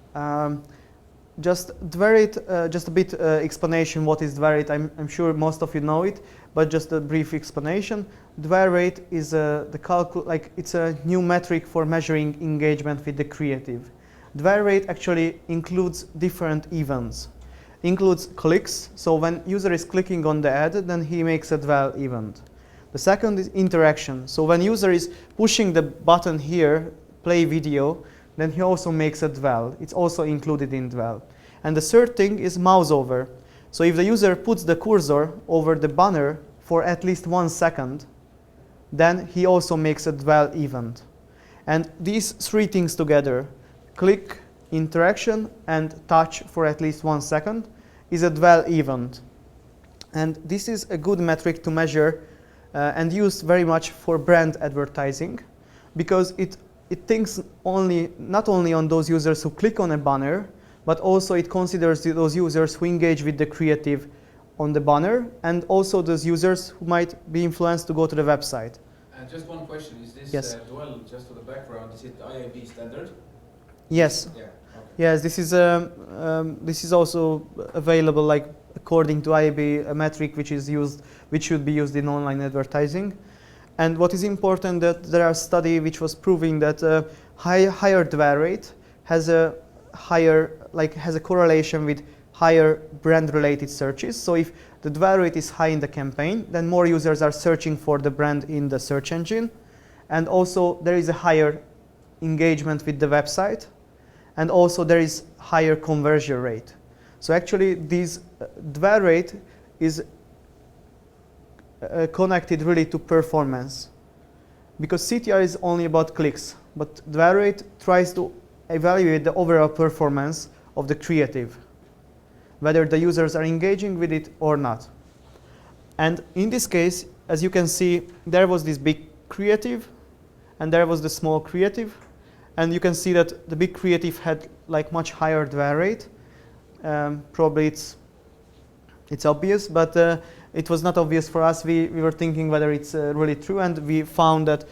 D: Just a bit explanation what is dwell rate. I'm sure most of you know it, but just a brief explanation. Dwell rate is it's a new metric for measuring engagement with the creative. Dwell rate actually includes different events. Includes clicks, so when user is clicking on the ad, then he makes a dwell event. The second is interaction. So when user is pushing the button here, play video, then he also makes a dwell. It's also included in dwell. And the third thing is mouse over. So if the user puts the cursor over the banner for at least 1 second, then he also makes a dwell event. And these three things together, click, interaction, and touch for at least 1 second, is a dwell event. And this is a good metric to measure and used very much for brand advertising, because it thinks not only on those users who click on a banner, but also it considers those users who engage with the creative on the banner, and also those users who might be influenced to go to the website.
B: And just one question, is this
D: Yes.
B: dwell, just for the background, is it IAB standard?
D: Yes.
B: Yeah, okay.
D: Yes, this is also available, like according to IAB, a metric which is used, which should be used in online advertising. And what is important that there are study which was proving that higher dwell rate has a higher, has a correlation with higher brand-related searches. So if the dwell rate is high in the campaign, then more users are searching for the brand in the search engine, and also there is a higher engagement with the website, and also there is higher conversion rate. So actually, this dwell rate is connected really to performance, because CTR is only about clicks, but dwell rate tries to evaluate the overall performance of the creative, whether the users are engaging with it or not. And in this case, as you can see, there was this big creative, and there was the small creative, and you can see that the big creative had like much higher dwell rate. Probably it's obvious, but it was not obvious for us. We were thinking whether it's really true, and we found that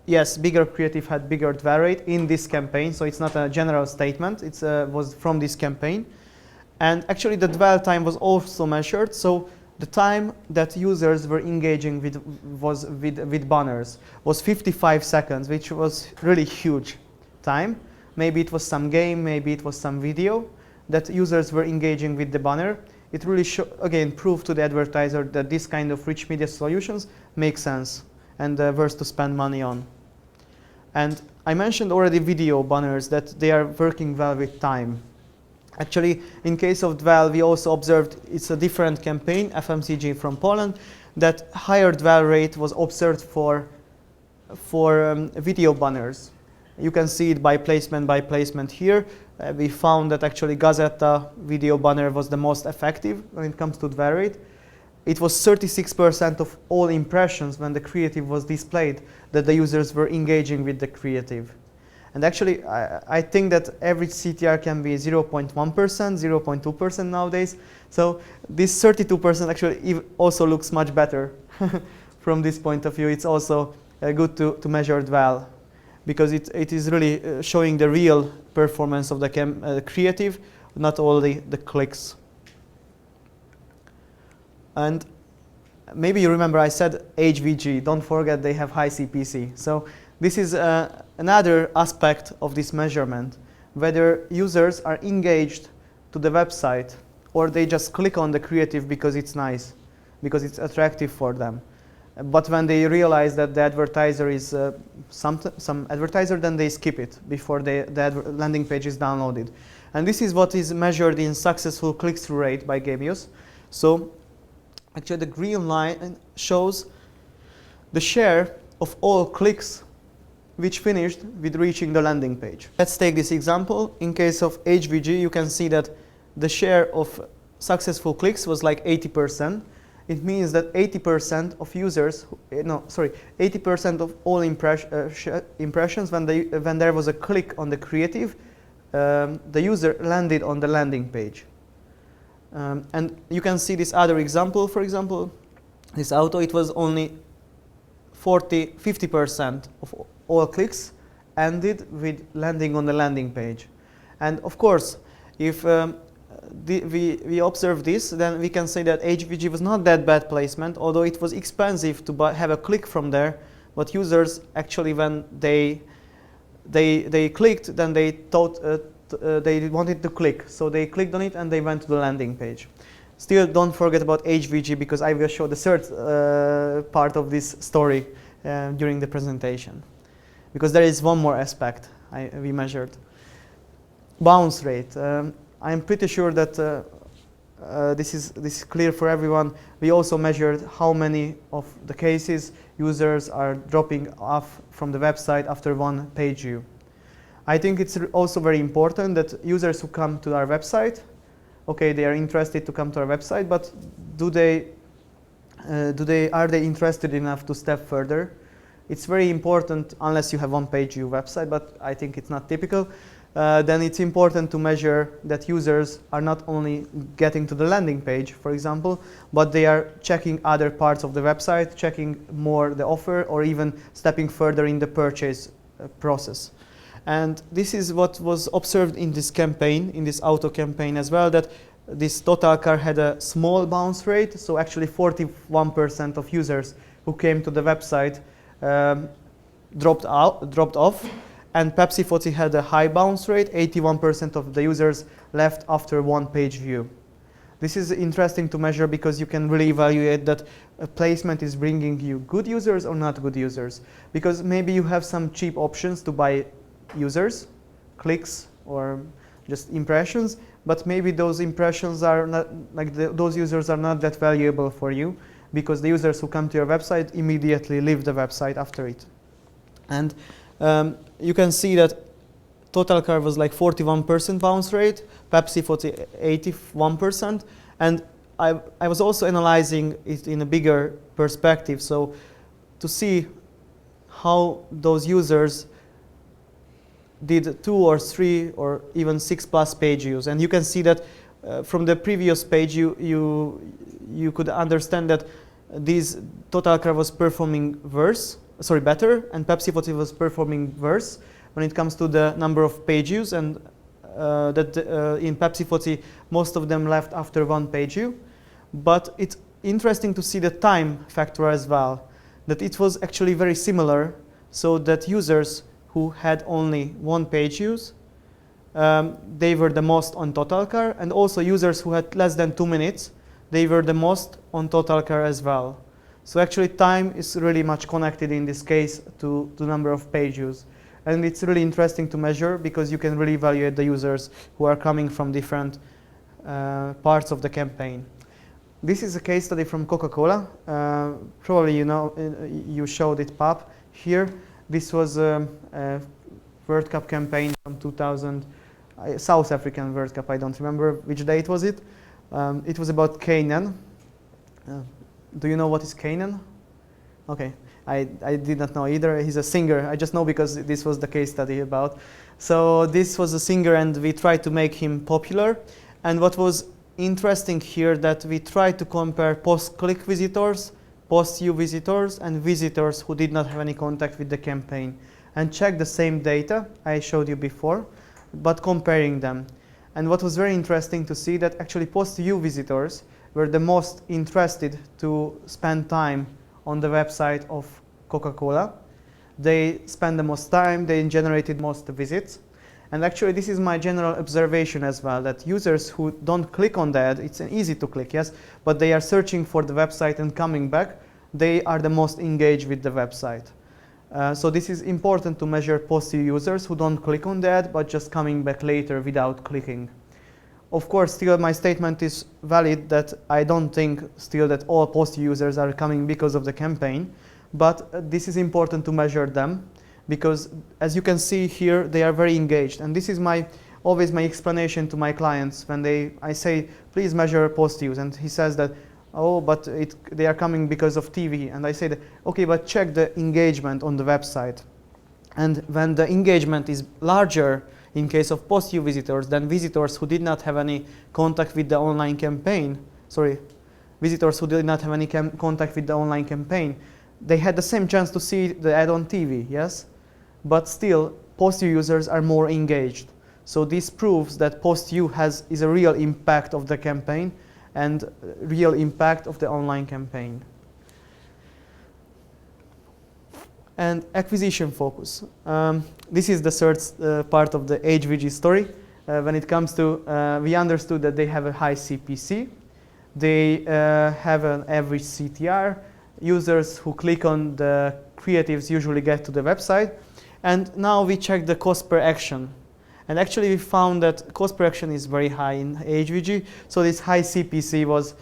D: yes, bigger creative had bigger dwell rate in this campaign. So it's not a general statement. It was from this campaign, and actually the dwell time was also measured. So the time that users were engaging with banners was 55 seconds, which was really huge time. Maybe it was some game, maybe it was some video that users were engaging with the banner. It really again proved to the advertiser that this kind of rich media solutions make sense and worth to spend money on. And I mentioned already video banners, that they are working well with time. Actually, in case of dwell, we also observed it's a different campaign, FMCG from Poland, that higher dwell rate was observed for video banners. You can see it by placement here. We found that actually Gazeta video banner was the most effective when it comes to dwell rate. It was 36% of all impressions when the creative was displayed that the users were engaging with the creative. And actually, I think that average CTR can be 0.1%, 0.2% nowadays. So this 32% actually also looks much better from this point of view. It's also good to measure dwell, because it is really showing the real performance of the creative, not only the clicks. And maybe you remember I said HVG. Don't forget they have high CPC. So this is another aspect of this measurement, whether users are engaged to the website or they just click on the creative because it's nice, because it's attractive for them. But when they realize that the advertiser is some advertiser, then they skip it before the landing page is downloaded. And this is what is measured in successful click-through rate by Gemius. So actually the green line shows the share of all clicks which finished with reaching the landing page. Let's take this example. In case of HVG, you can see that the share of successful clicks was like 80%. It means that 80% of users, 80% of all impressions when there was a click on the creative, the user landed on the landing page. And you can see this other example, for example, this auto, it was only 50% of all clicks ended with landing on the landing page. And of course, if we observe this, then we can say that HVG was not that bad placement, although it was expensive to have a click from there. But users actually, when they clicked, then they thought they wanted to click, so they clicked on it and they went to the landing page. Still, don't forget about HVG, because I will show the third part of this story during the presentation, because there is one more aspect we measured. Bounce rate. I'm pretty sure that this is clear for everyone. We also measured how many of the cases users are dropping off from the website after one page view. I think it's also very important that users who come to our website, okay, they are interested to come to our website, but are they interested enough to step further? It's very important, unless you have one page view website, but I think it's not typical, then it's important to measure that users are not only getting to the landing page, for example, but they are checking other parts of the website, checking more the offer, or even stepping further in the purchase process. And this is what was observed in this campaign, in this auto campaign as well, that this total car had a small bounce rate. So actually 41% of users who came to the website dropped off. And Pepsi Foci had a high bounce rate. 81% of the users left after one page view. This is interesting to measure because you can really evaluate that a placement is bringing you good users or not good users. Because maybe you have some cheap options to buy users, clicks, or just impressions, but maybe those impressions are not, those users are not that valuable for you, because the users who come to your website immediately leave the website after it. And you can see that total car was like 41% bounce rate, Pepsi 81%, and I was also analyzing it in a bigger perspective, so to see how those users did 2 or 3 or even 6+ page views. And you can see that from the previous page you could understand that this total car was performing better, and Pepsi Foci was performing worse when it comes to the number of page views, and in Pepsi Foci most of them left after one page view. But it's interesting to see the time factor as well, that it was actually very similar, so that users who had only one page views, they were the most on total car, and also users who had less than 2 minutes, they were the most on total car as well. So actually time is really much connected in this case to the number of page views. And it's really interesting to measure because you can really evaluate the users who are coming from different parts of the campaign. This is a case study from Coca-Cola. Probably you know, you showed it up here. This was a World Cup campaign from 2000, South African World Cup, I don't remember which date was it. It was about Kanan. Do you know what is Kanan? Okay, I did not know either. He's a singer. I just know because this was the case study about. So this was a singer and we tried to make him popular. And what was interesting here that we tried to compare post-click visitors, post-view visitors, and visitors who did not have any contact with the campaign, and check the same data I showed you before, but comparing them. And what was very interesting to see that actually post-view visitors were the most interested to spend time on the website of Coca-Cola. They spent the most time, they generated most visits. And actually this is my general observation as well, that users who don't click on the ad, it's easy to click, yes, but they are searching for the website and coming back, they are the most engaged with the website. So this is important to measure post-view users who don't click on the ad, but just coming back later without clicking. Of course, still my statement is valid that I don't think still that all post-view users are coming because of the campaign, but this is important to measure them, because as you can see here, they are very engaged. And this is always my explanation to my clients when I say, please measure post-views. And he says that, oh, but they are coming because of TV. And I say that, okay, but check the engagement on the website. And when the engagement is larger in case of post-view visitors than visitors who did not have any contact with the online campaign, visitors who did not have any contact with the online campaign, they had the same chance to see the ad on TV, yes? But still, post-view users are more engaged. So this proves that post-view is a real impact of the campaign and real impact of the online campaign. And acquisition focus. This is the third part of the HVG story. When it comes to, we understood that they have a high CPC. They have an average CTR. Users who click on the creatives usually get to the website. And now we check the cost per action. And actually we found that cost per action is very high in HVG. So this high CPC was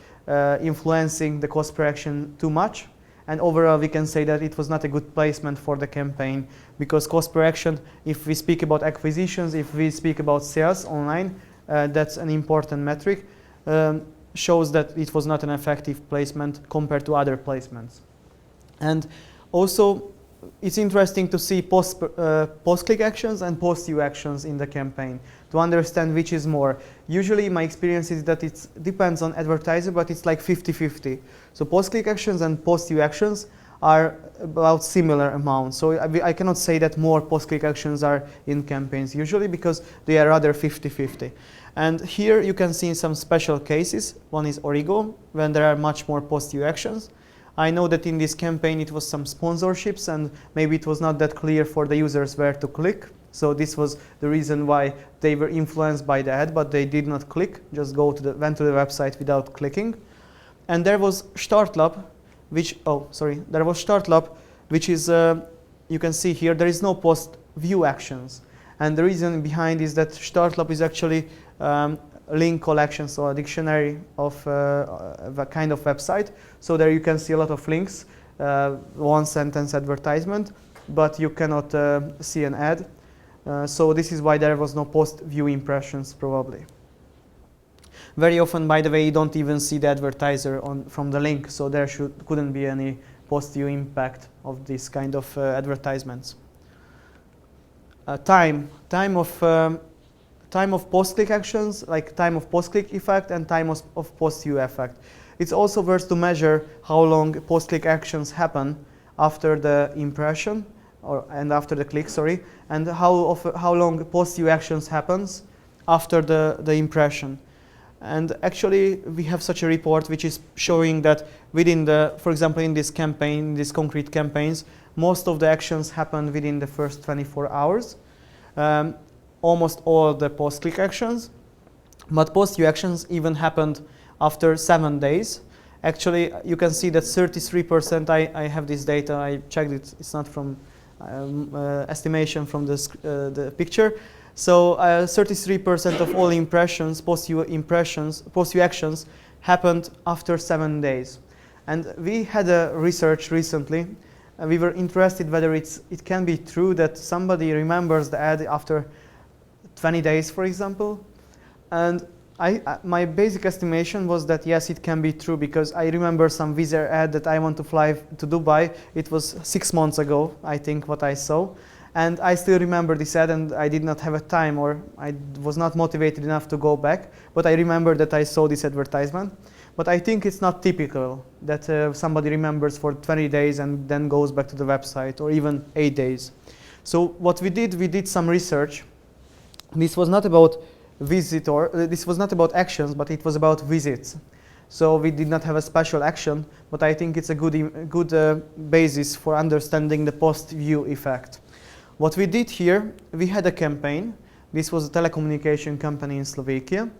D: influencing the cost per action too much. And overall we can say that it was not a good placement for the campaign, because cost per action, if we speak about acquisitions, if we speak about sales online, that's an important metric, shows that it was not an effective placement compared to other placements. And also it's interesting to see post-click actions and post-view actions in the campaign to understand which is more. Usually my experience is that it depends on advertiser, but it's like 50-50. So post-click actions and post-view actions are about similar amounts. So I cannot say that more post-click actions are in campaigns usually, because they are rather 50-50. And here you can see some special cases. One is Origo, when there are much more post-view actions. I know that in this campaign it was some sponsorships, and maybe it was not that clear for the users where to click. So this was the reason why they were influenced by the ad, but they did not click, just went to the website without clicking. And there was Startlab, which is, you can see here, there is no post-view actions. And the reason behind is that Startlab is actually link collection, so a dictionary of a kind of website. So there you can see a lot of links, one sentence advertisement, but you cannot see an ad. So this is why there was no post-view impressions probably. Very often, by the way, you don't even see the advertiser from the link, so there couldn't be any post-view impact of this kind of advertisements. Time of post-click actions, like time of post-click effect and time of post-view effect. It's also worth to measure how long post-click actions happen after the impression, and after the click, sorry, and how long post-view actions happens after the impression. And actually, we have such a report which is showing that within for example, in this campaign, these concrete campaigns, most of the actions happen within the first 24 hours. Almost all the post-click actions, but post-view actions even happened after 7 days. Actually, you can see that 33%, I have this data, I checked it, it's not from estimation from the picture. So 33% of all impressions, post-view actions happened after 7 days. And we had a research recently, and we were interested whether it can be true that somebody remembers the ad after 20 days, for example. And my basic estimation was that yes, it can be true, because I remember some Wizz Air ad that I want to fly to Dubai. It was 6 months ago, I think, what I saw. And I still remember this ad, and I did not have a time, or I was not motivated enough to go back. But I remember that I saw this advertisement. But I think it's not typical that somebody remembers for 20 days and then goes back to the website, or even 8 days. So what we did some research. This was not about this was not about actions, but it was about visits. So we did not have a special action, but I think it's a good basis for understanding the post-view effect. What we did here, we had a campaign. This was a telecommunication company in Slovakia.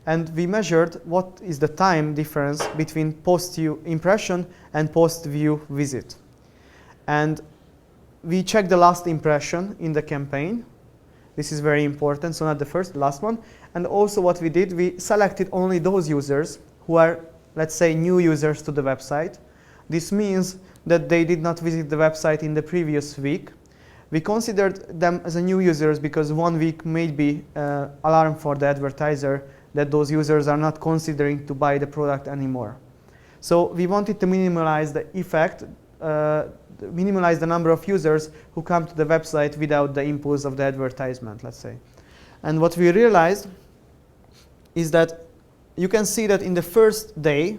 D: And we measured what is the time difference between post-view impression and post-view visit. And we checked the last impression in the campaign. This is very important, so not the first, the last one. And also what we did, we selected only those users who are, let's say, new users to the website. This means that they did not visit the website in the previous week. We considered them as a new users because 1 week may be alarm for the advertiser that those users are not considering to buy the product anymore. So we wanted to minimize the effect, minimize the number of users who come to the website without the impulse of the advertisement, let's say. And what we realized is that you can see that in the first day,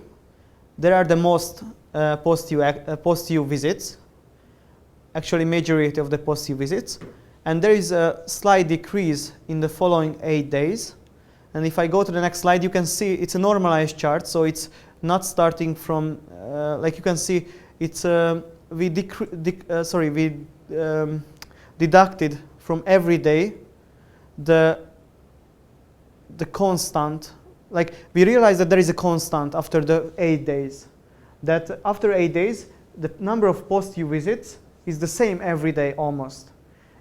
D: there are the most post-view visits, actually majority of the post-view visits. And there is a slight decrease in the following 8 days. And if I go to the next slide, you can see it's a normalized chart. So it's not starting from, like you can see, it's we deducted from every day the constant. Like we realized that there is a constant after the 8 days. That after 8 days, the number of post-view visits is the same every day almost.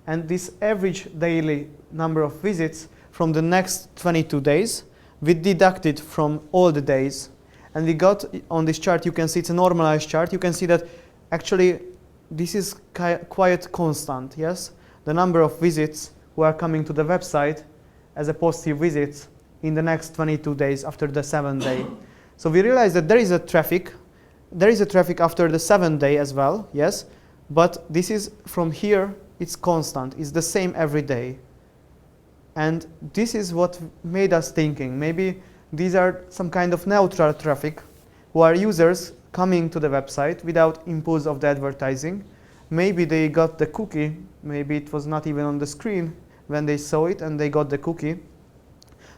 D: And this average daily number of visits from the next 22 days, we deducted from all the days. And we got on this chart, you can see it's a normalized chart. You can see that actually this is quite constant, yes? The number of visits who are coming to the website as a post-view visits in the next 22 days after the 7th day. So we realized that there is a traffic. There is a traffic after the 7th day as well, yes? But this is from here, it's constant, it's the same every day. And this is what made us thinking, maybe these are some kind of neutral traffic who are users coming to the website without impulse of the advertising. Maybe they got the cookie, maybe it was not even on the screen when they saw it and they got the cookie.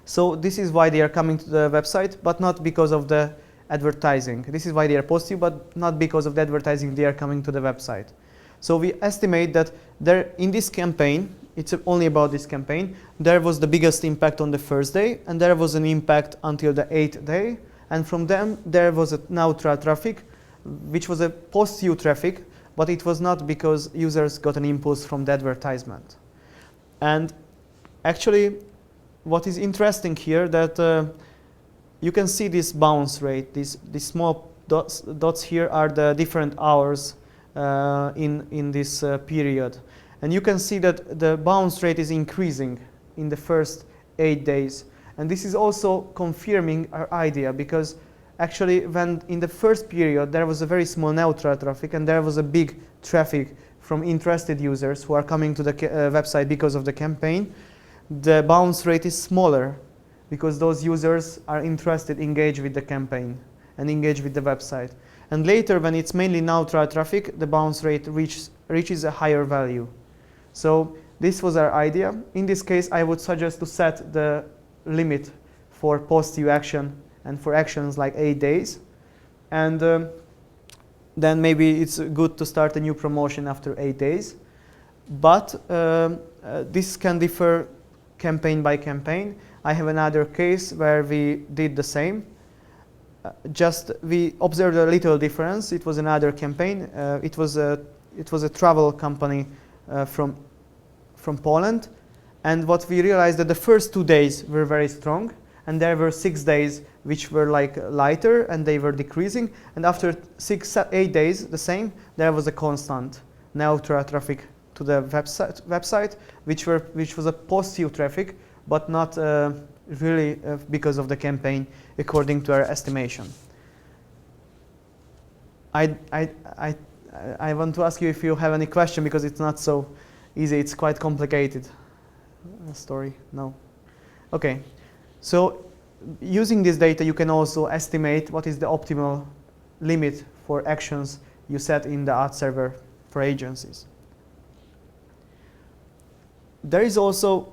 D: So this is why they are coming to the website, but not because of the advertising. This is why they are positive, but not because of the advertising they are coming to the website. So we estimate that there, in this campaign, it's only about this campaign, there was the biggest impact on the first day, and there was an impact until the 8th day. And from them, there was a neutral traffic, which was a post-view traffic, but it was not because users got an impulse from the advertisement. And actually, what is interesting here that you can see this bounce rate. These small dots here are the different hours in this period. And you can see that the bounce rate is increasing in the first 8 days. And this is also confirming our idea, because actually when in the first period there was a very small neutral traffic and there was a big traffic from interested users who are coming to the website because of the campaign, the bounce rate is smaller because those users are interested, engage with the campaign and engage with the website. And later, when it's mainly neutral traffic, the bounce rate reaches a higher value. So this was our idea. In this case, I would suggest to set the limit for post-view action and for actions like 8 days. And then maybe it's good to start a new promotion after 8 days. But this can differ campaign by campaign. I have another case where we did the same. Just we observed a little difference. It was another campaign. It was a travel company from Poland, and what we realized that the first 2 days were very strong, and there were 6 days which were like lighter and they were decreasing, and after 8 days the same, there was a constant neutral traffic to the website which was a post-view traffic, but not really because of the campaign, according to our estimation. I want to ask you if you have any question, because it's not so easy. It's quite complicated story. No? Okay. So using this data, you can also estimate what is the optimal limit for actions you set in the adserver for agencies. There is also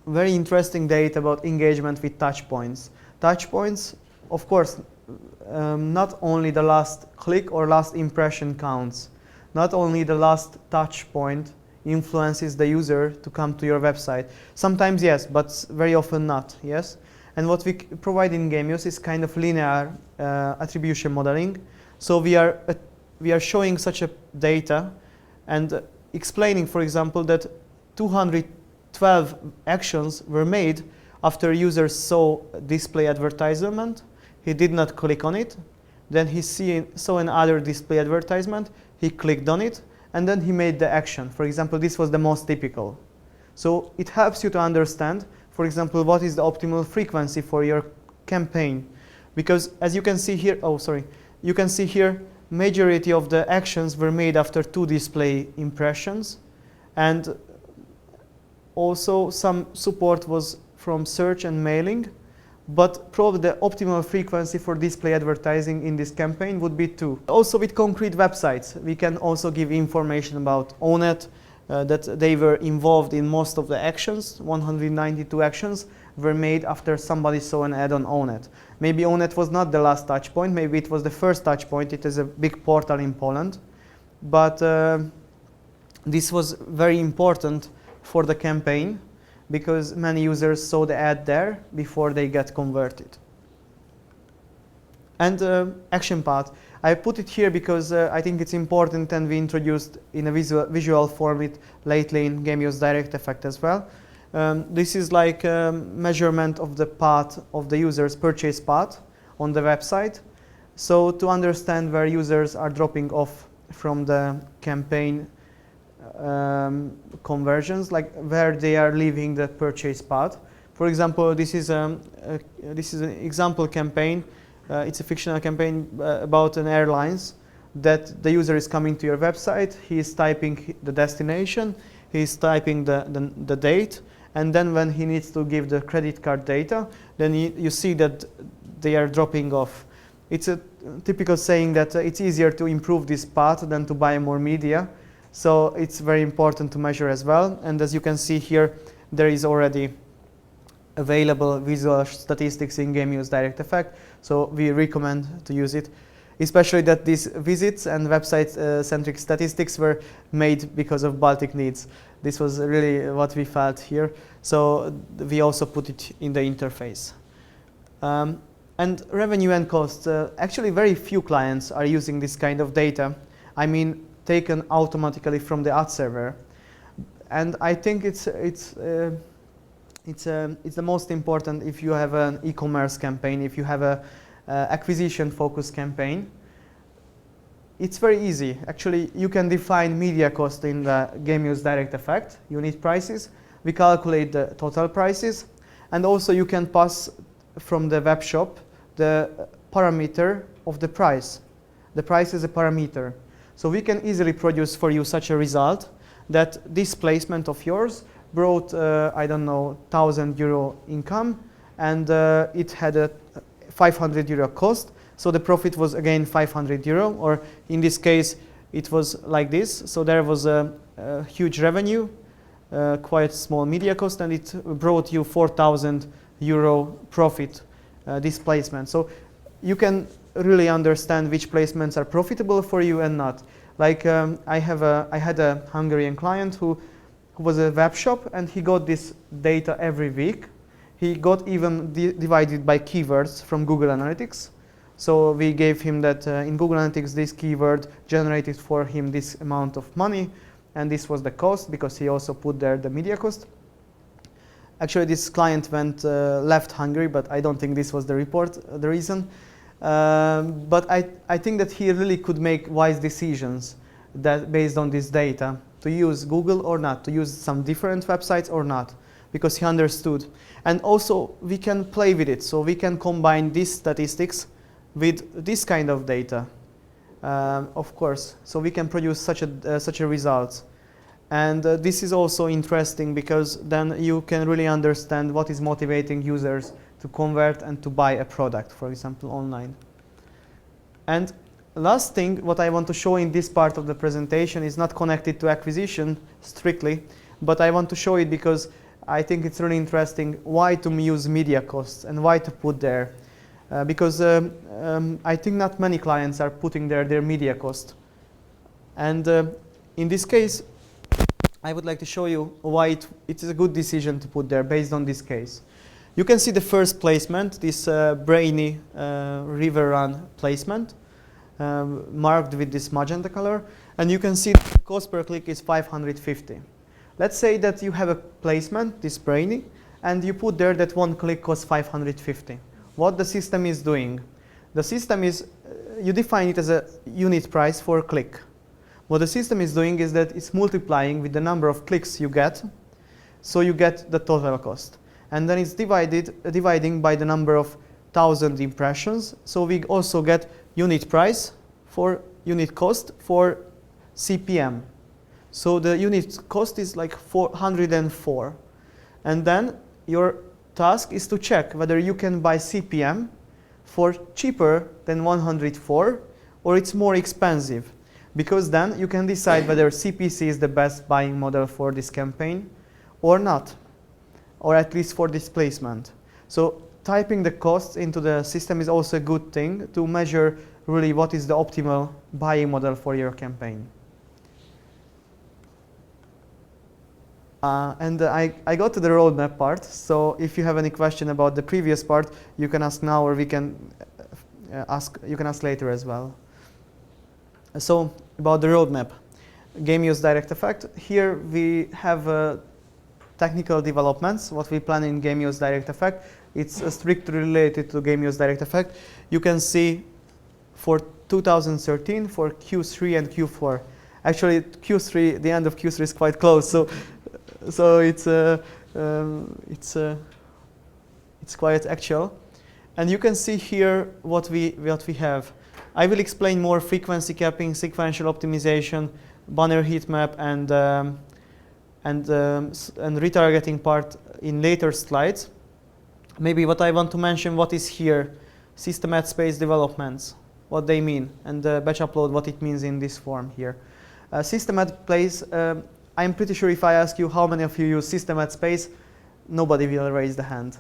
D: very interesting data about engagement with touch points. Touch points, of course, not only the last click or last impression counts. Not only the last touch point influences the user to come to your website. Sometimes yes, but very often not, yes? And what we provide in Gemius is kind of linear attribution modeling. So we are showing such a data and explaining, for example, that 212 actions were made after users saw display advertisement. He did not click on it. Then he saw another display advertisement. He clicked on it, and then he made the action. For example, this was the most typical. So it helps you to understand, for example, what is the optimal frequency for your campaign. Because as you can see here, you can see here, majority of the actions were made after 2 display impressions, and also some support was from search and mailing, but probably the optimal frequency for display advertising in this campaign would be 2. Also with concrete websites, we can also give information about Onet, that they were involved in most of the actions. 192 actions were made after somebody saw an ad on Onet. Maybe Onet was not the last touch point, maybe it was the first touch point. It is a big portal in Poland, but this was very important for the campaign, because many users saw the ad there before they get converted. And action path. I put it here because I think it's important, and we introduced in a visual form it lately in Gemius DirectEffect as well. This is like a measurement of the path of the user's purchase path on the website. So to understand where users are dropping off from the campaign conversions, like where they are leaving the purchase path. For example, this is an example campaign. It's a fictional campaign about an airlines that the user is coming to your website, he is typing the destination, he is typing the date, and then when he needs to give the credit card data, then you see that they are dropping off. It's a typical saying that it's easier to improve this path than to buy more media. So it's very important to measure as well. And as you can see here, there is already available visual statistics in Gemius DirectEffect. So we recommend to use it, especially that these visits and website-centric statistics were made because of Baltic needs. This was really what we felt here. So we also put it in the interface. And revenue and costs. Actually, very few clients are using this kind of data. I mean, taken automatically from the adserver. And I think it's the most important if you have an e-commerce campaign, if you have a acquisition-focused campaign. It's very easy. Actually, you can define media cost in the Gemius DirectEffect, unit prices. We calculate the total prices. And also you can pass from the web shop the parameter of the price. The price is a parameter. So we can easily produce for you such a result that this placement of yours brought, I don't know, €1,000 income, and it had a €500 cost. So the profit was again €500, or in this case, it was like this. So there was a huge revenue, quite small media cost, and it brought you €4,000 profit, this placement. So you can really understand which placements are profitable for you and not. Like I had a Hungarian client who was a web shop, and he got this data every week. He got even divided by keywords from Google Analytics. So we gave him that in Google Analytics this keyword generated for him this amount of money, and this was the cost because he also put there the media cost. Actually, this client left Hungary, but I don't think this was the reason. But I think that he really could make wise decisions that based on this data, to use Google or not, to use some different websites or not, because he understood. And also we can play with it, so we can combine these statistics with this kind of data, of course. So we can produce such a result. And this is also interesting because then you can really understand what is motivating users to convert and to buy a product, for example, online. And last thing, what I want to show in this part of the presentation is not connected to acquisition strictly, but I want to show it because I think it's really interesting why to use media costs and why to put there. Because I think not many clients are putting there their media cost. And in this case, I would like to show you why it is a good decision to put there based on this case. You can see the first placement, this brainy river run placement, marked with this magenta color, and you can see the cost per click is 550. Let's say that you have a placement, this brainy, and you put there that one click costs 550. What the system is doing? The system is, you define it as a unit price for a click. What the system is doing is that it's multiplying with the number of clicks you get, so you get the total cost. And then it's dividing by the number of 1,000 impressions, so we also get unit price for unit cost for CPM. So the unit cost is like 404. And then your task is to check whether you can buy CPM for cheaper than 104 or it's more expensive. Because then you can decide whether CPC is the best buying model for this campaign or not, or at least for this placement. So typing the costs into the system is also a good thing to measure really what is the optimal buying model for your campaign. And I got to the roadmap part, so if you have any question about the previous part, you can ask now, or you can ask later as well. So about the roadmap, Gemius DirectEffect. Here we have technical developments, what we plan in Gemius DirectEffect. It's strictly related to Gemius DirectEffect. You can see for 2013, for Q3 and Q4. Actually, Q3, the end of Q3 is quite close, so it's quite actual. And you can see here what we have. I will explain more frequency capping, sequential optimization, banner heat map, and retargeting part in later slides. Maybe what I want to mention, what is here, system ad space developments, what they mean, and batch upload, what it means in this form here. System ad place, I'm pretty sure if I ask you how many of you use system ad space, nobody will raise the hand.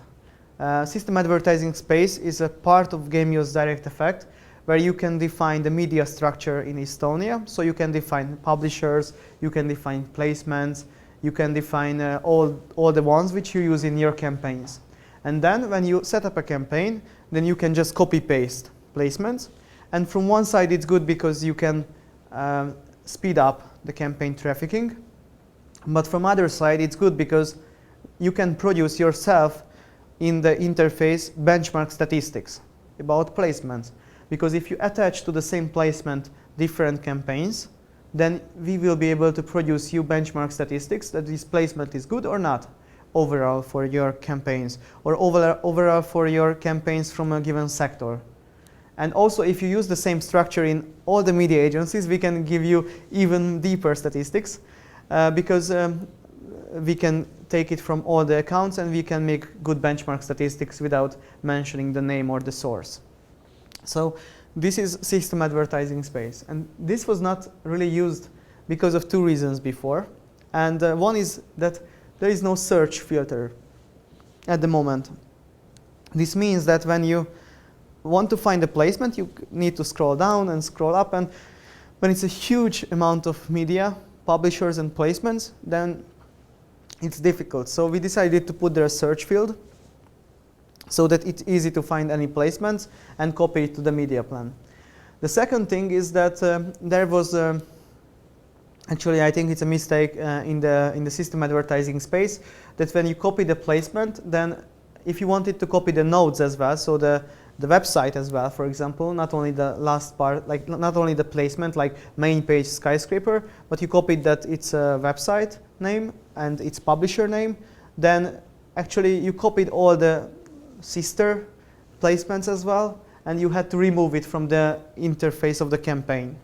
D: System advertising space is a part of Gemius DirectEffect where you can define the media structure in Estonia. So you can define publishers, you can define placements, you can define all the ones which you use in your campaigns. And then when you set up a campaign, then you can just copy paste placements. And from one side it's good because you can speed up the campaign trafficking. But from other side it's good because you can produce yourself in the interface benchmark statistics about placements. Because if you attach to the same placement different campaigns, then we will be able to produce you benchmark statistics that this placement is good or not overall for your campaigns, or overall for your campaigns from a given sector. And also if you use the same structure in all the media agencies, we can give you even deeper statistics because we can take it from all the accounts and we can make good benchmark statistics without mentioning the name or the source. So this is system advertising space, and this was not really used because of two reasons before. And one is that there is no search filter at the moment. This means that when you want to find a placement, you need to scroll down and scroll up, and when it's a huge amount of media, publishers and placements, then it's difficult. So we decided to put there a search field so that it's easy to find any placements and copy it to the media plan. The second thing is that there was actually I think it's a mistake in the system advertising space, that when you copy the placement, then if you wanted to copy the nodes as well, so the website as well, for example, not only the last part, like not only the placement like main page skyscraper, but you copied that it's a website name and its publisher name, then actually you copied all the sister placements as well, and you had to remove it from the interface of the campaign.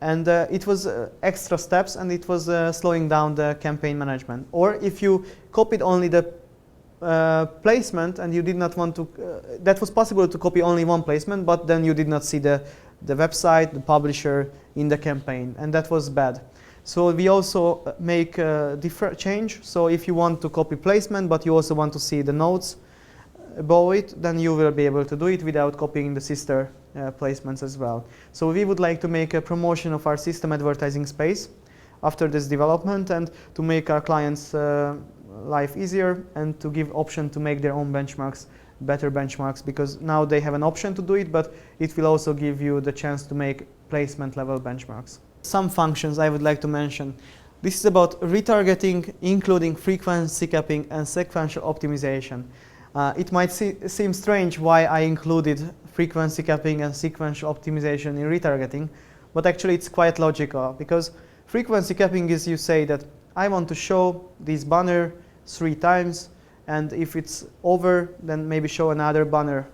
D: And it was extra steps, and it was slowing down the campaign management. Or if you copied only the placement and you did not want to, that was possible to copy only one placement, but then you did not see the website, the publisher in the campaign, and that was bad. So we also make a different change. So if you want to copy placement, but you also want to see the notes above it, then you will be able to do it without copying the sister placements as well. So we would like to make a promotion of our system advertising space after this development, and to make our clients' life easier, and to give option to make their own benchmarks, better benchmarks, because now they have an option to do it, but it will also give you the chance to make placement level benchmarks. Some functions I would like to mention. This is about retargeting, including frequency capping and sequential optimization. It might seem strange why I included frequency capping and sequential optimization in retargeting, but actually it's quite logical, because frequency capping is you say that I want to show this banner 3 times, and if it's over, then maybe show another banner.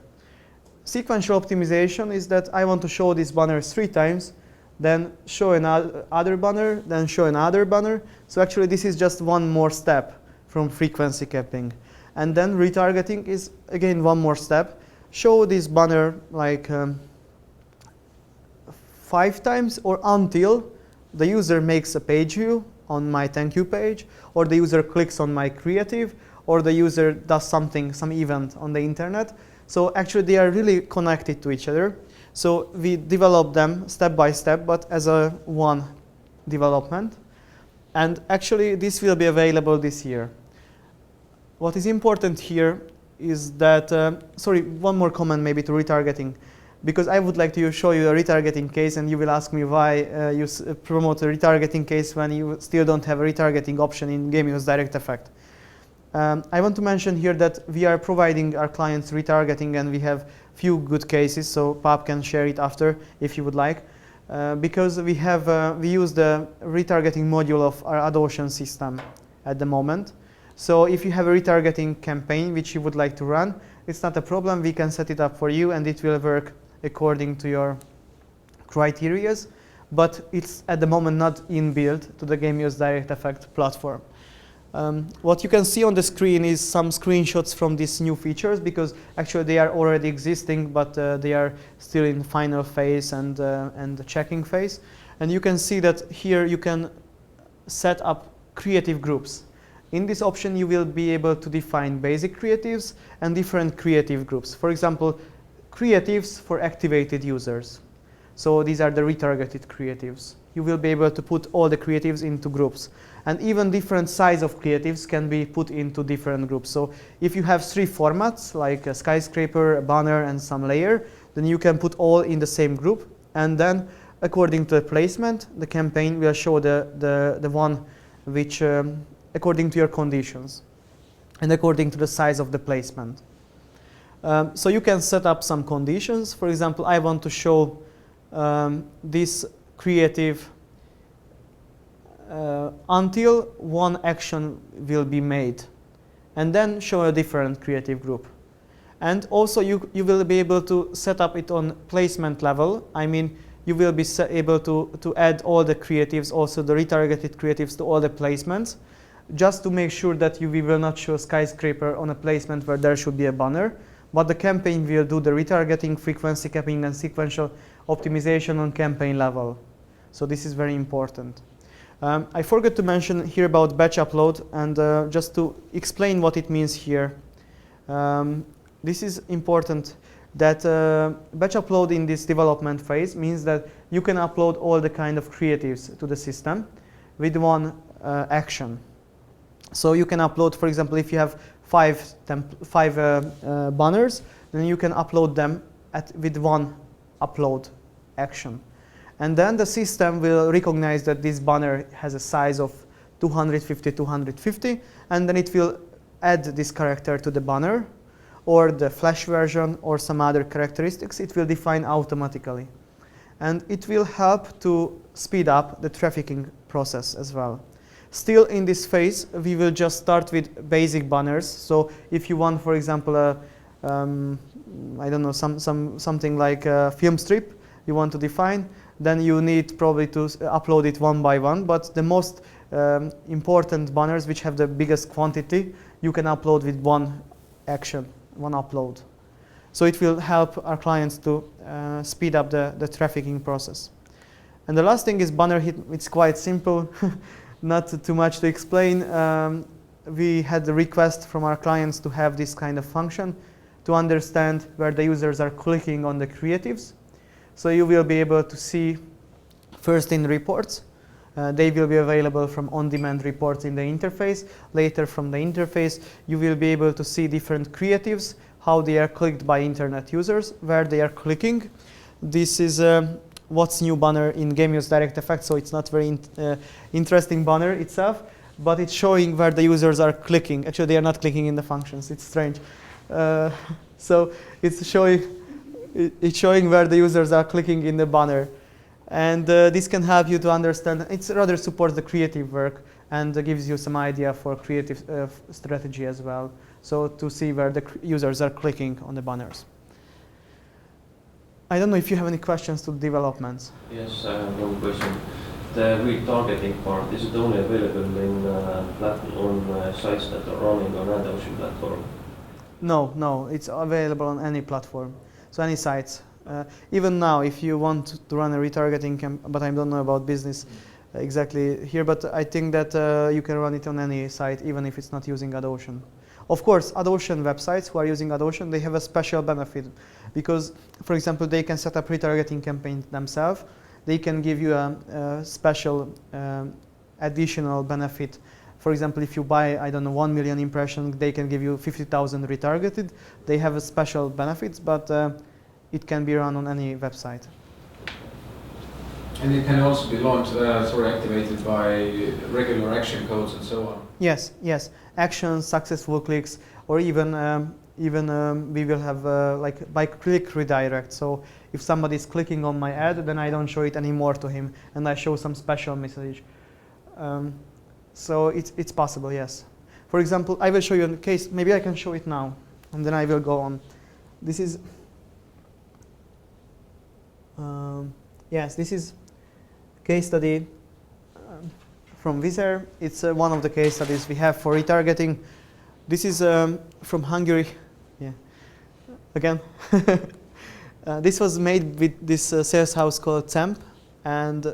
D: Sequential optimization is that I want to show this banner 3 times, then show another banner, then show another banner. So actually this is just one more step from frequency capping. And then retargeting is again one more step. Show this banner like 5 times, or until the user makes a page view on my thank you page, or the user clicks on my creative, or the user does something, some event on the internet. So actually they are really connected to each other. So we develop them step by step, but as a one development. And actually this will be available this year. What is important here is that, sorry, one more comment maybe to retargeting, because I would like to show you a retargeting case, and you will ask me why you promote a retargeting case when you still don't have a retargeting option in Gemius DirectEffect. I want to mention here that we are providing our clients retargeting, and we have few good cases, so Pap can share it after if you would like, because we use the retargeting module of our AdOcean system at the moment. So if you have a retargeting campaign which you would like to run, it's not a problem. We can set it up for you, and it will work according to your criterias, but it's at the moment not inbuilt to the Gemius DirectEffect platform. What you can see on the screen is some screenshots from these new features, because actually they are already existing, but they are still in final phase and the checking phase. And you can see that here you can set up creative groups. In this option, you will be able to define basic creatives and different creative groups. For example, creatives for activated users. So these are the retargeted creatives. You will be able to put all the creatives into groups. And even different size of creatives can be put into different groups. So if you have 3 formats, like a skyscraper, a banner, and some layer, then you can put all in the same group. And then, according to the placement, the campaign will show the one which, according to your conditions, and according to the size of the placement. So you can set up some conditions. For example, I want to show this creative until one action will be made, and then show a different creative group. And also you will be able to set up it on placement level. I mean, you will be able to add all the creatives, also the retargeted creatives, to all the placements, just to make sure that we will not show skyscraper on a placement where there should be a banner, but the campaign will do the retargeting, frequency capping, and sequential optimization on campaign level. So this is very important. I forgot to mention here about batch upload, and just to explain what it means here. This is important, that batch upload in this development phase means that you can upload all the kind of creatives to the system with one action. So you can upload, for example, if you have five banners, then you can upload them with one upload action. And then the system will recognize that this banner has a size of 250, 250, and then it will add this character to the banner, or the flash version, or some other characteristics. It will define automatically. And it will help to speed up the trafficking process as well. Still in this phase, we will just start with basic banners. So if you want, for example, I don't know, something like a film strip you want to define, then you need probably to upload it one by one. But the most important banners, which have the biggest quantity, you can upload with one action, one upload. So it will help our clients to speed up the trafficking process. And the last thing is banner hit. It's quite simple, not too much to explain. We had the request from our clients to have this kind of function to understand where the users are clicking on the creatives. So you will be able to see first in reports. They will be available from on-demand reports in the interface. Later from the interface, you will be able to see different creatives, how they are clicked by internet users, where they are clicking. This is what's new banner in Gemius DirectEffect, so it's not very interesting banner itself, but it's showing where the users are clicking. Actually, they are not clicking in the functions. It's strange. So it's showing where the users are clicking in the banner. And this can help you to understand. It rather supports the creative work and gives you some idea for creative strategy as well. So to see where the users are clicking on the banners. I don't know if you have any questions to developments.
E: Yes, I have one question. The retargeting part, is it only available on sites that are running on AdOcean platform?
D: No, it's available on any platform. So any sites. Even now, if you want to run a retargeting but I don't know about business exactly here, but I think that you can run it on any site, even if it's not using AdOcean. Of course, AdOcean websites who are using AdOcean, they have a special benefit because, for example, they can set up retargeting campaigns themselves. They can give you a special additional benefit. For example, if you buy, I don't know, 1 million impressions, they can give you 50,000 retargeted. They have a special benefits, but it can be run on any website.
B: And it can also be launched, activated by regular action codes and so on.
D: Yes. Actions, successful clicks, or even we will have like by click redirect. So if somebody is clicking on my ad, then I don't show it anymore to him, and I show some special message. So it's possible, yes. For example, I will show you a case. Maybe I can show it now, and then I will go on. This is Yes, this is case study from Wizz Air. It's one of the case studies we have for retargeting. This is from Hungary. Yeah, again. This was made with this sales house called Temp, and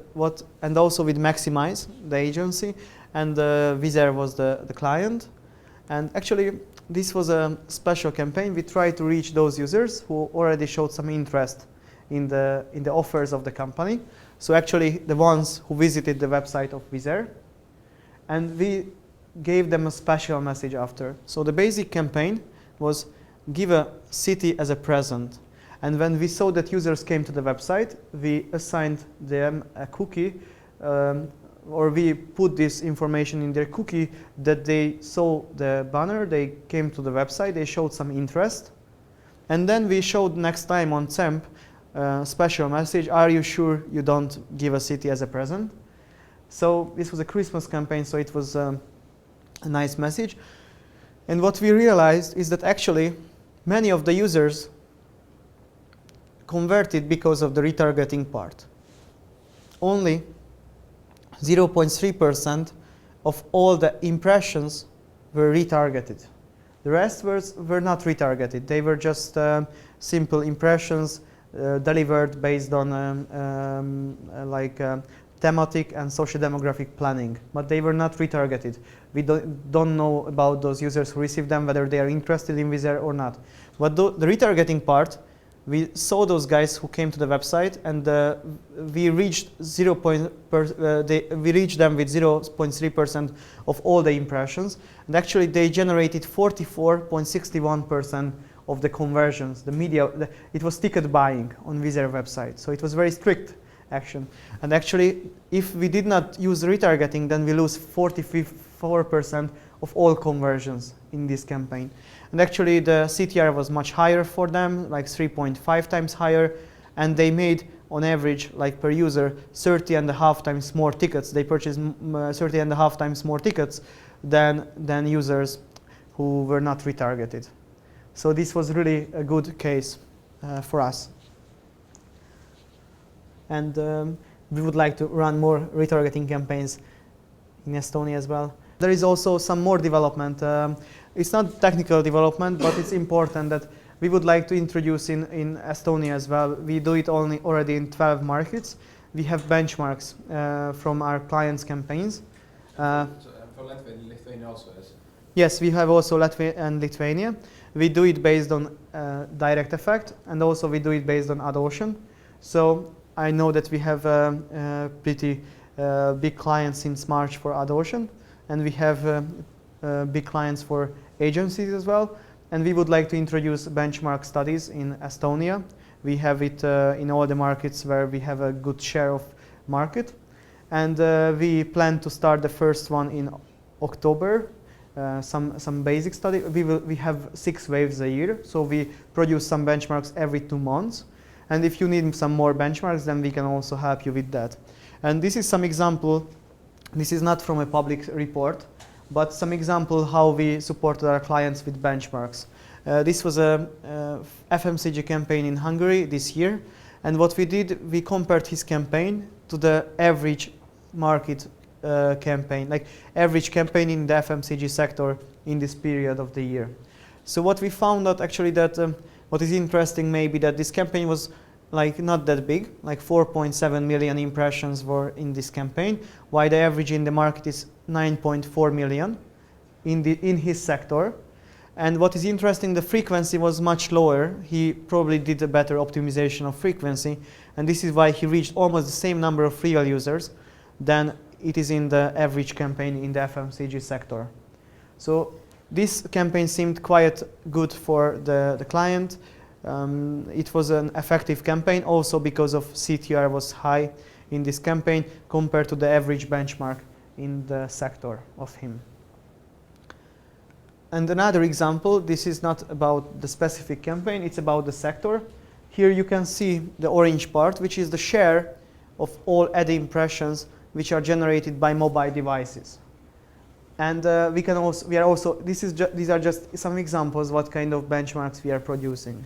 D: also with Maximize, the agency, and Wizz Air was the client. And actually, this was a special campaign. We tried to reach those users who already showed some interest in the offers of the company. So actually, the ones who visited the website of Wizz Air, and we gave them a special message after. So the basic campaign was give a city as a present. And when we saw that users came to the website, we assigned them a cookie, or we put this information in their cookie that they saw the banner, they came to the website, they showed some interest. And then we showed next time on Temp special message, are you sure you don't give a city as a present? So this was a Christmas campaign, so it was a nice message. And what we realized is that actually many of the users converted because of the retargeting part. Only 0.3% of all the impressions were retargeted. The rest were not retargeted. They were just simple impressions delivered based on thematic and socio-demographic planning, but they were not retargeted. We don't know about those users who received them, whether they are interested in Wizz Air or not. But the retargeting part, we saw those guys who came to the website, and we reached we reached them with 0.3% of all the impressions, and actually they generated 44.61% of the conversions. The media, it was ticket buying on Wizz Air website, so it was very strict action. And actually, if we did not use retargeting, then we lose 44% of all conversions in this campaign. And actually, the CTR was much higher for them, like 3.5 times higher, and they made, on average, like per user, 30.5 times more tickets. They purchased 30.5 times more tickets than users who were not retargeted. So this was really a good case for us. And we would like to run more retargeting campaigns in Estonia as well. There is also some more development. It's not technical development, but it's important that we would like to introduce in Estonia as well. We do it already in 12 markets. We have benchmarks from our clients' campaigns.
B: For Latvia and Lithuania also, yes?
D: Yes, we have also Latvia and Lithuania. We do it based on DirectEffect, and also we do it based on AdOcean. So I know that we have pretty big clients since March for AdOcean, and we have big clients for agencies as well. And we would like to introduce benchmark studies in Estonia. We have it in all the markets where we have a good share of market. And we plan to start the first one in October, some basic study. We have 6 waves a year, so we produce some benchmarks every 2 months. And if you need some more benchmarks, then we can also help you with that. And this is some example. This is not from a public report, but some example how we supported our clients with benchmarks. This was a FMCG campaign in Hungary this year, and what we did, we compared his campaign to the average market campaign, like average campaign in the FMCG sector in this period of the year. So what we found out actually that what is interesting maybe that this campaign was like not that big, like 4.7 million impressions were in this campaign, while the average in the market is 9.4 million in his sector. And what is interesting, the frequency was much lower. He probably did a better optimization of frequency, and this is why he reached almost the same number of real users than it is in the average campaign in the FMCG sector. So this campaign seemed quite good for the client. It was an effective campaign also because of CTR was high in this campaign compared to the average benchmark in the sector of him. And another example, this is not about the specific campaign, it's about the sector. Here you can see the orange part, which is the share of all ad impressions which are generated by mobile devices. And these are just some examples what kind of benchmarks we are producing.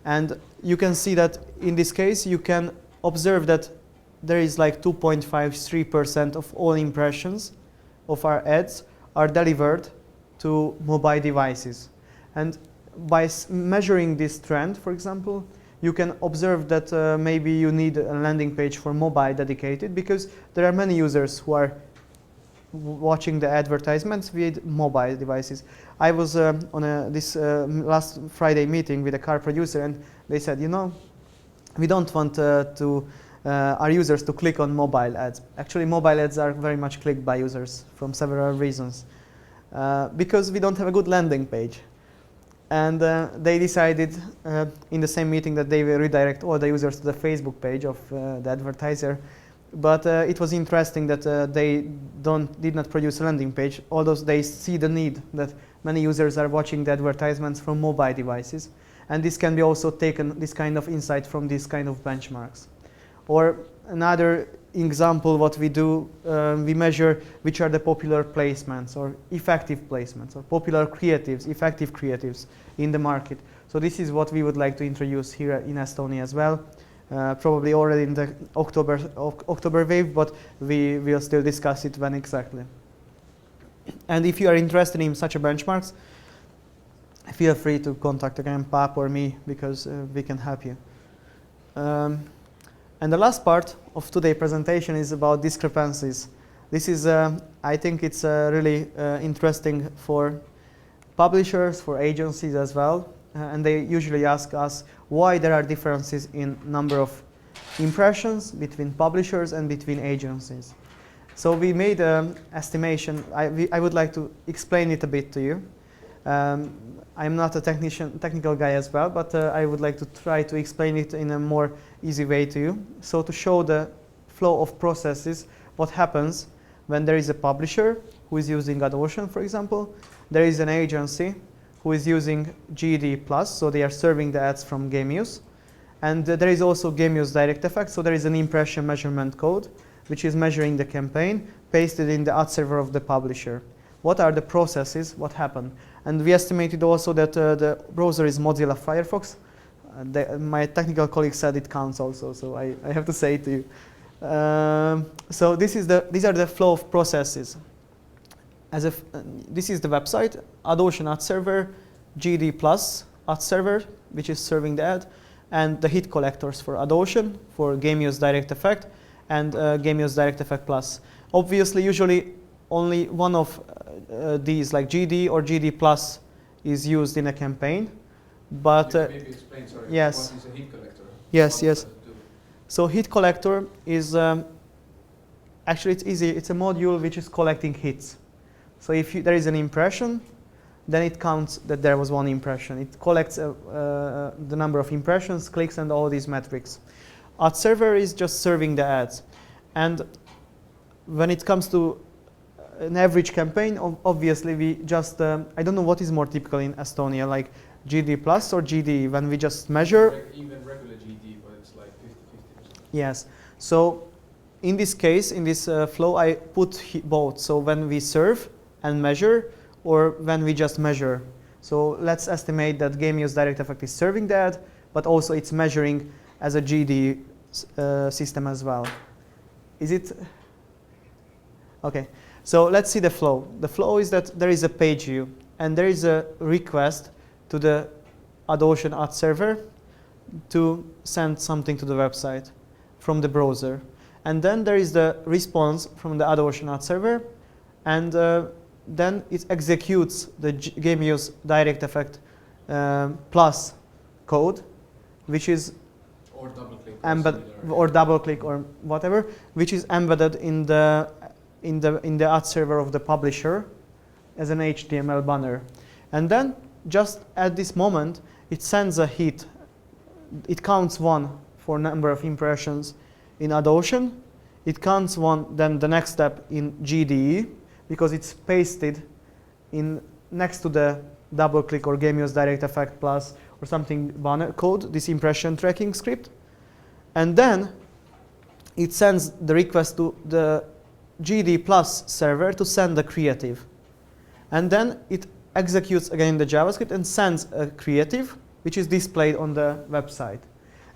D: And you can see that in this case you can observe that there is like 2.53% of all impressions of our ads are delivered to mobile devices. And by measuring this trend, for example, you can observe that maybe you need a landing page for mobile dedicated, because there are many users who are watching the advertisements with mobile devices. I was on this last Friday meeting with a car producer, and they said, you know, we don't want our users to click on mobile ads. Actually, mobile ads are very much clicked by users from several reasons. Because we don't have a good landing page. And they decided in the same meeting that they will redirect all the users to the Facebook page of the advertiser. But it was interesting that they did not produce a landing page, although they see the need that many users are watching the advertisements from mobile devices. And this can be also taken, this kind of insight, from these kind of benchmarks. Or another example, what we do, we measure which are the popular placements or effective placements, or popular creatives, effective creatives in the market. So this is what we would like to introduce here in Estonia as well. Probably already in the October wave, but we will still discuss it when exactly. And if you are interested in such a benchmarks, feel free to contact again Pap or me, because we can help you. And the last part of today's presentation is about discrepancies. This is, I think it's really interesting for publishers, for agencies as well. And they usually ask us why there are differences in number of impressions between publishers and between agencies. So we made an estimation. I would like to explain it a bit to you. I'm not a technical guy as well, but I would like to try to explain it in a more easy way to you. So to show the flow of processes, what happens when there is a publisher who is using AdOcean, for example. There is an agency who is using GD+, so they are serving the ads from Gemius. And there is also Gemius DirectEffect, so there is an impression measurement code, which is measuring the campaign, pasted in the adserver of the publisher. What are the processes? What happened? And we estimated also that the browser is Mozilla Firefox. My technical colleague said it counts also, so I have to say it to you. So these are the flow of processes. This is the website, AdOcean adserver, GD plus adserver, which is serving the ad, and the hit collectors for AdOcean, for Gemius DirectEffect, and Gemius DirectEffect Plus. Obviously, usually only one of these, like GD or GD Plus, is used in a campaign. But
B: maybe explain, sorry,
D: yes.
B: What is a hit collector?
D: Yes, yes. So hit collector is actually, it's easy. It's a module which is collecting hits. So if there is an impression, then it counts that there was one impression. It collects the number of impressions, clicks, and all these metrics. Adserver is just serving the ads. And when it comes to an average campaign, obviously we just, I don't know what is more typical in Estonia, like GD plus or GD, when we just measure.
B: Even regular GD, but it's like 50-50%.
D: Yes. So in this case, in this flow, I put both. So when we serve and measure, or when we just measure. So let's estimate that Gemius DirectEffect is serving that, but also it's measuring as a GD system as well. Is it? Okay. So let's see the flow. The flow is that there is a page view, and there is a request to the AdOcean ad server to send something to the website from the browser. And then there is the response from the AdOcean ad server, and then it executes the Gemius DirectEffect plus code, which is
B: or double click,
D: or double click or whatever, which is embedded in the ad server of the publisher as an HTML banner. And then just at this moment, it sends a hit. It counts one for number of impressions in AdOcean. It counts one, then the next step in GDE, because it's pasted in next to the double click or Gemius DirectEffect plus or something banner code, this impression tracking script. And then it sends the request to the GD plus server to send the creative. And then it executes again the JavaScript and sends a creative, which is displayed on the website.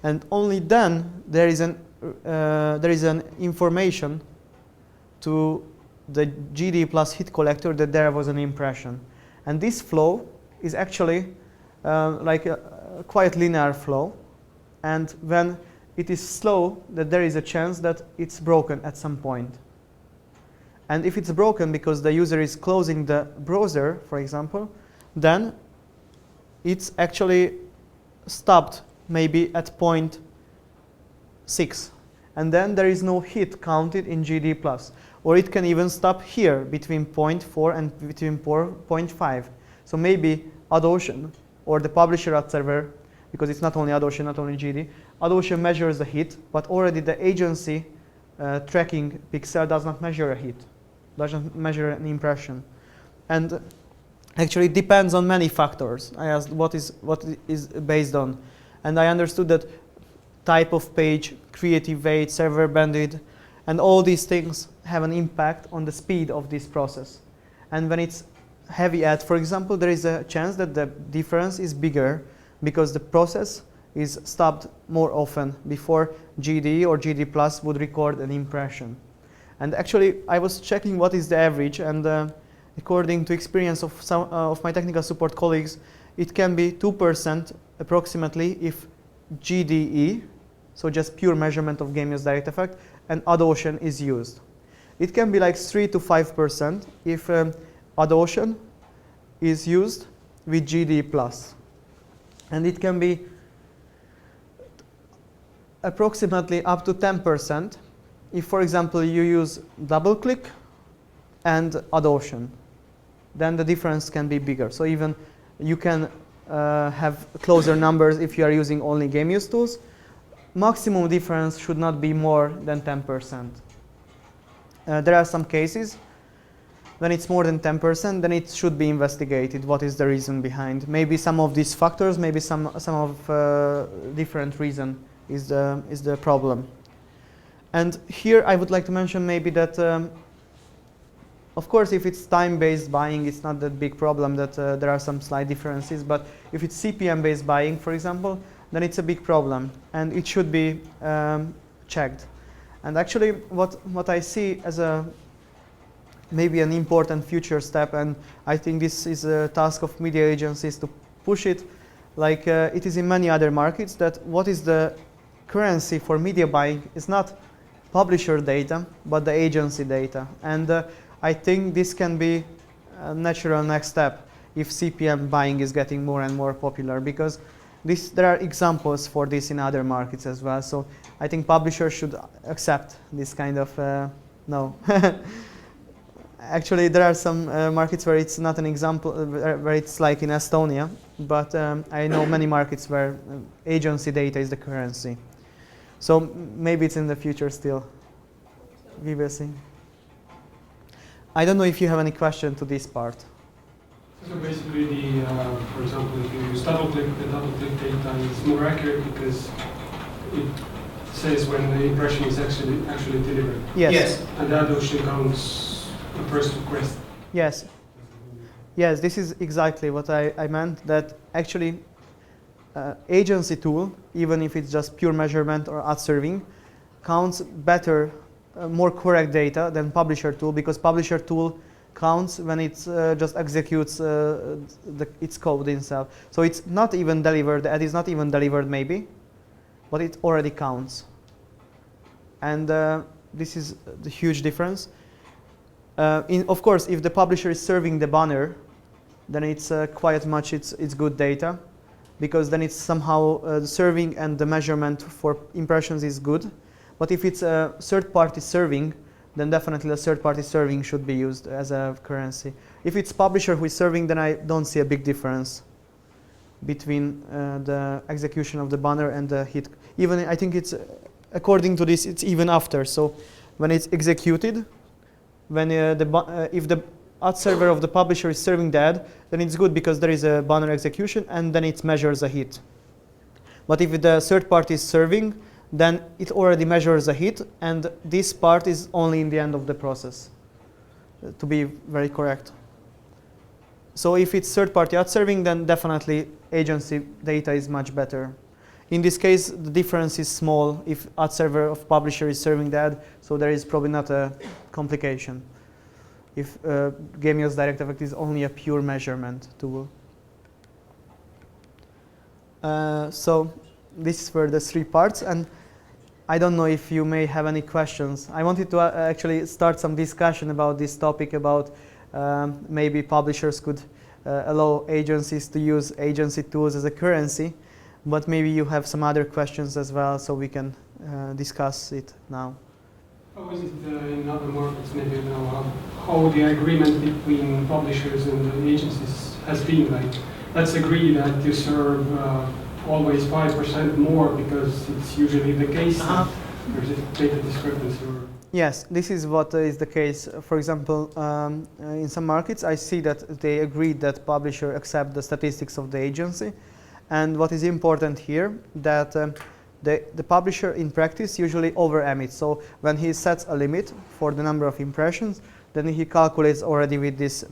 D: And only then there is a there is an information to the GD plus hit collector that there was an impression. And this flow is actually like a quite linear flow. And when it is slow, that there is a chance that it's broken at some point. And if it's broken because the user is closing the browser, for example, then it's actually stopped maybe at point 6. And then there is no hit counted in GD+. Or it can even stop here between 0.4 and between 0.5. So maybe AdOcean or the publisher adserver, because it's not only AdOcean, not only GD, AdOcean measures a hit, but already the agency tracking pixel does not measure a hit, doesn't measure an impression. And actually it depends on many factors. I asked what is based on. And I understood that type of page, creative weight, server bandwidth, and all these things have an impact on the speed of this process. And when it's heavy add, for example, there is a chance that the difference is bigger because the process is stopped more often before GD or GD plus would record an impression. And actually, I was checking what is the average, and according to experience of some of my technical support colleagues, it can be 2% approximately if GDE, so just pure measurement of Gemius DirectEffect, and AdOcean is used. It can be like 3 to 5% if AdOcean is used with GD+. And it can be approximately up to 10% if, for example, you use DoubleClick and AdOcean. Then the difference can be bigger. So even you can have closer numbers if you are using only Gemius tools. Maximum difference should not be more than 10%. There are some cases when it's more than 10%, then it should be investigated. What is the reason behind? Maybe some of these factors, maybe some of different reason is the problem. And here I would like to mention maybe that, of course, if it's time-based buying, it's not that big problem that there are some slight differences. But if it's CPM-based buying, for example, then it's a big problem, and it should be checked. And actually, what I see as maybe an important future step, and I think this is a task of media agencies to push it, like it is in many other markets, that what is the currency for media buying is not publisher data, but the agency data. And I think this can be a natural next step if CPM buying is getting more and more popular, because there are examples for this in other markets as well. So I think publishers should accept this kind of no. Actually, there are some markets where it's not an example, where it's like in Estonia, but I know many markets where agency data is the currency. So maybe it's in the future still. We will see. I don't know if you have any question to this part.
C: So basically, for example, if you use DoubleClick, the DoubleClick data is more accurate because it says when the impression is actually delivered.
A: Yes.
C: And that actually counts the first request.
D: Yes. Yes, this is exactly what I meant, that actually agency tool, even if it's just pure measurement or ad serving, counts better, more correct data than publisher tool, because publisher tool counts when it just executes its code itself. So it's not even delivered, the ad is not even delivered maybe, but it already counts. And this is the huge difference. Of course, if the publisher is serving the banner, then it's quite much it's good data, because then it's somehow the serving and the measurement for impressions is good. But if it's a third-party serving, then definitely the third-party serving should be used as a currency. If it's publisher who is serving, then I don't see a big difference between the execution of the banner and the hit. Even I think it's, according to this, it's even after. So when it's executed, when if the ad server of the publisher is serving the ad, then it's good because there is a banner execution and then it measures a hit. But if the third party is serving, then it already measures a hit, and this part is only in the end of the process, to be very correct. So if it's third party ad serving, then definitely agency data is much better. in this case, the difference is small if adserver of publisher is serving the ad, so there is probably not a complication. If Gemius DirectEffect is only a pure measurement tool. So these were the 3 parts, and I don't know if you may have any questions. I wanted to actually start some discussion about this topic, about maybe publishers could allow agencies to use agency tools as a currency, but maybe you have some other questions as well, so we can discuss it now.
C: How is it in other markets, maybe you know how the agreement between publishers and the agencies has been? Like, let's agree that you serve always 5% more because it's usually the case. There's a data discrepancy. Or
D: Yes, this is what is the case. For example, in some markets, I see that they agreed that publisher accept the statistics of the agency. And what is important here, that the publisher in practice usually over-emits. So when he sets a limit for the number of impressions, then he calculates already with this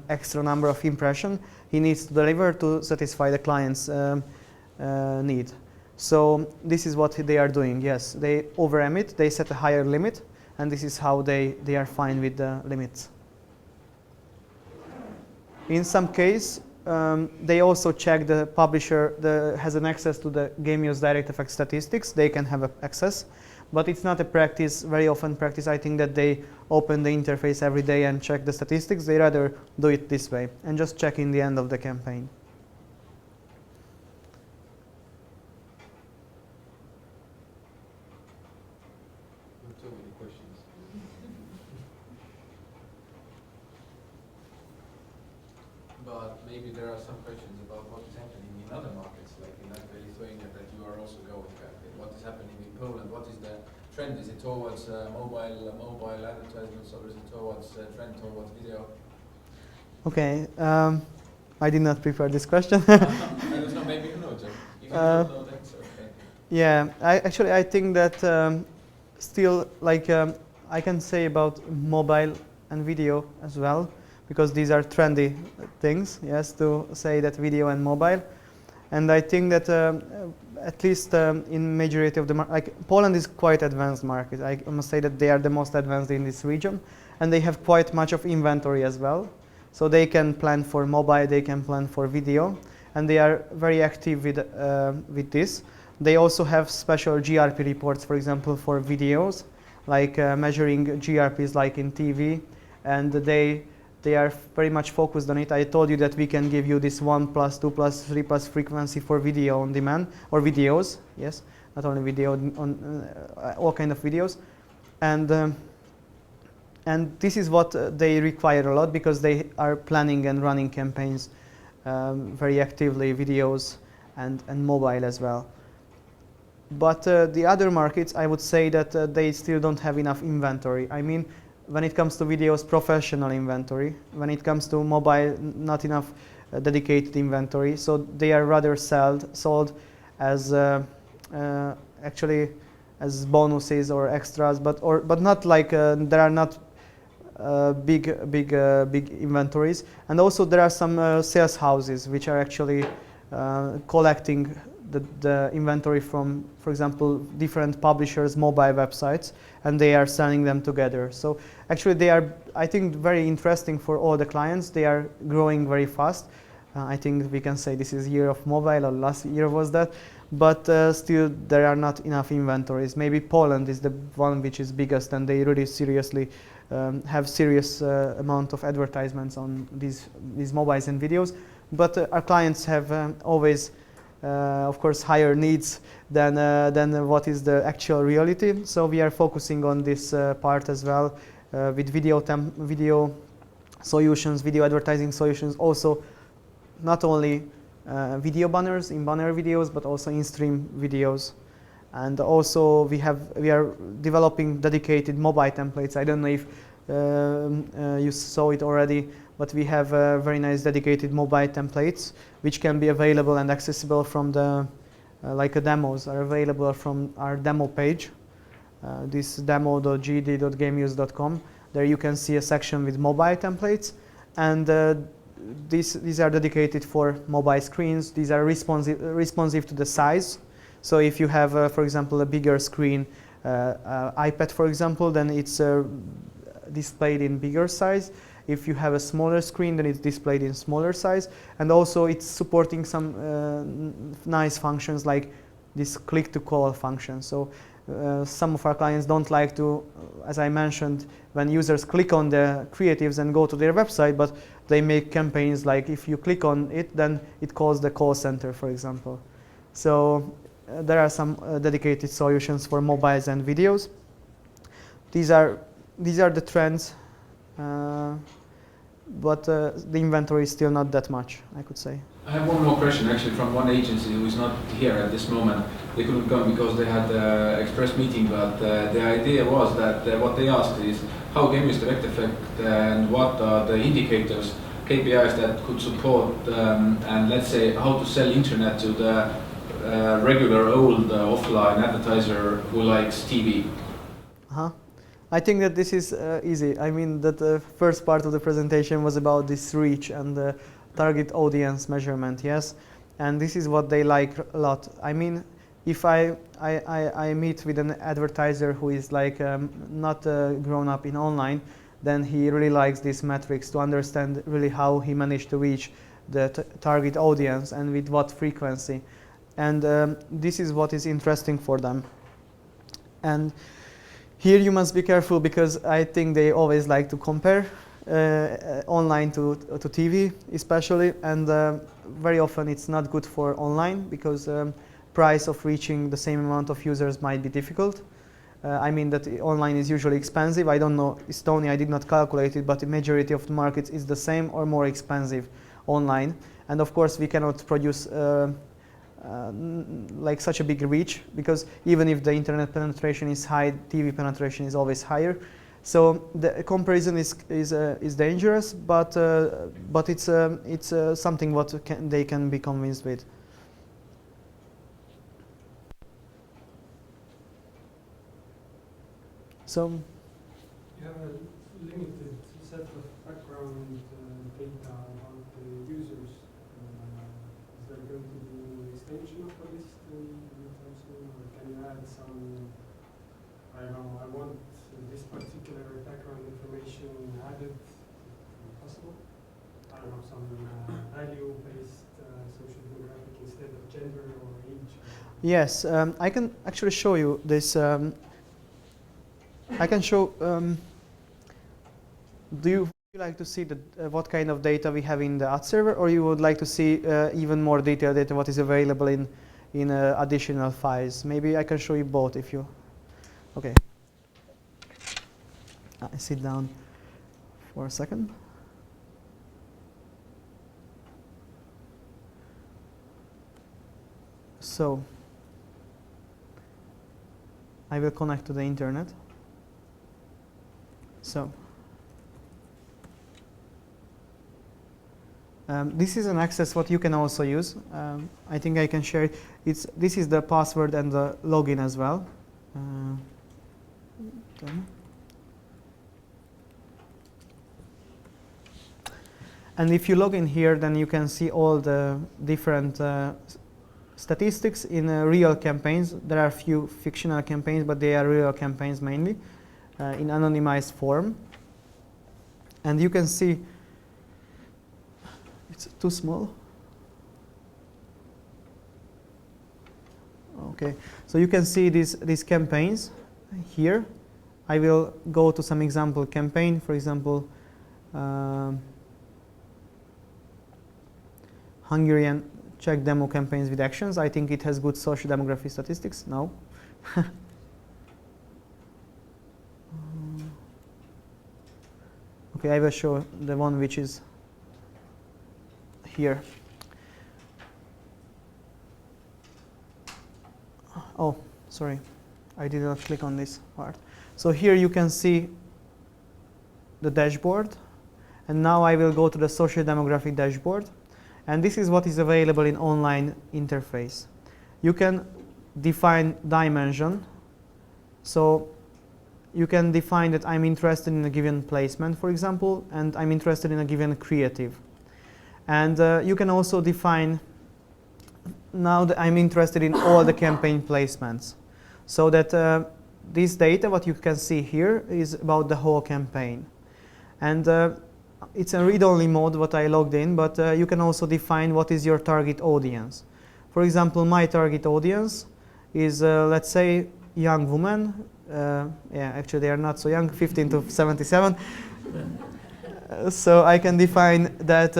D: extra number of impression he needs to deliver to satisfy the client's need. So this is what they are doing. Yes, they over-emit, they set a higher limit, and this is how they are fine with the limits. In some case, they also check the publisher has an access to the Gemius DirectEffect statistics. They can have access, but it's not a practice, very often practice, I think, that they open the interface every day and check the statistics. They rather do it this way and just check in the end of the campaign.
B: So many questions. But maybe there are some questions about what is happening in other markets, like in Lithuania, that you are also going at. What is happening in Poland? What is the trend? Is it towards mobile advertisements, or is it towards trend towards video?
D: Okay, I did not prepare this question.
B: I don't know, maybe you know, Jeff. If you don't know, that's okay.
D: Yeah, I think that still, like, I can say about mobile and video as well, because these are trendy things, yes, to say that video and mobile. And I think that at least in majority of the like Poland is quite advanced market. I must say that they are the most advanced in this region, and they have quite much of inventory as well. So they can plan for mobile, they can plan for video, and they are very active with this. They also have special GRP reports, for example, for videos, like measuring GRPs like in TV, and they are very much focused on it. I told you that we can give you this 1+, 2+, 3+ frequency for video on demand, or videos, yes, not only video, on all kind of videos. And this is what they require a lot, because they are planning and running campaigns very actively, videos and mobile as well. But the other markets, I would say that they still don't have enough inventory. I mean, when it comes to videos, professional inventory. When it comes to mobile, not enough dedicated inventory. So they are rather sold as actually as bonuses or extras, but not like there are not big inventories. And also there are some sales houses which are actually collecting the inventory from, for example, different publishers' mobile websites, and they are selling them together. So actually they are, I think, very interesting for all the clients. They are growing very fast. I think we can say this is year of mobile, or last year was that, but still there are not enough inventories. Maybe Poland is the one which is biggest, and they really seriously have serious amount of advertisements on these mobiles and videos. But our clients have always of course, higher needs than what is the actual reality. So we are focusing on this part as well with video solutions, video advertising solutions. Also, not only video banners in banner videos, but also in-stream videos. And also we are developing dedicated mobile templates. I don't know if you saw it already, but we have very nice dedicated mobile templates which can be available and accessible from the demos are available from our demo page. This demo.gd.gemius.com. There you can see a section with mobile templates, and these are dedicated for mobile screens. These are responsive to the size. So if you have, for example, a bigger screen, iPad, for example, then it's displayed in bigger size. If you have a smaller screen, then it's displayed in smaller size. And also it's supporting some nice functions like this click-to-call function. So some of our clients don't like to, as I mentioned, when users click on the creatives and go to their website, but they make campaigns like if you click on it, then it calls the call center, for example. So there are some dedicated solutions for mobiles and videos. These are the trends, but the inventory is still not that much, I could say.
B: I have one more question actually from one agency who is not here at this moment. They couldn't come because they had an express meeting, but the idea was that what they asked is how Gemius DirectEffect and what are the indicators, KPIs that could support and let's say how to sell internet to the regular old offline advertiser who likes TV.
D: I think that this is easy. I mean that the first part of the presentation was about this reach and the target audience measurement, yes? And this is what they like a lot. I mean, if I meet with an advertiser who is like not grown up in online, then he really likes these metrics to understand really how he managed to reach the target audience and with what frequency. And this is what is interesting for them. And here you must be careful because I think they always like to compare online to TV especially, and very often it's not good for online because price of reaching the same amount of users might be difficult. I mean that online is usually expensive. I don't know Estonia, I did not calculate it, but the majority of the markets is the same or more expensive online. And of course we cannot produce like such a big reach because even if the internet penetration is high, TV penetration is always higher. So the comparison is dangerous, but it's something what they can be convinced with. So
C: you have a limited set of background data about the users. Is there going to be an extension of the list anytime soon, or can you add some? I don't know. I want this particular background information added, possible? I don't know, some value-based social demographic instead of gender or age.
D: yes, I can actually show you this. I can show. Do you like to see what kind of data we have in the adserver, or you would like to see even more detailed data what is available in additional files? Maybe I can show you both if you. Okay. I sit down for a second. So I will connect to the internet. So this is an access what you can also use. I think I can share it. This is the password and the login as well. Okay. And if you log in here, then you can see all the different statistics in real campaigns. There are a few fictional campaigns, but they are real campaigns mainly in anonymized form. And you can see, it's too small. Okay, so you can see these campaigns here. I will go to some example campaign, for example, Hungarian Czech demo campaigns with actions. I think it has good social demography statistics. No. Okay, I will show the one which is here. Oh, sorry, I did not click on this part. So here you can see the dashboard, and now I will go to the social demographic dashboard, and this is what is available in online interface. You can define dimension, so you can define that I'm interested in a given placement, for example, and I'm interested in a given creative. And you can also define now I'm interested in all the campaign placements. So that this data, what you can see here, is about the whole campaign. And it's a read-only mode what I logged in, but you can also define what is your target audience. For example, my target audience is, let's say, young woman. Yeah, actually they are not so young, 15 to 77. So I can define that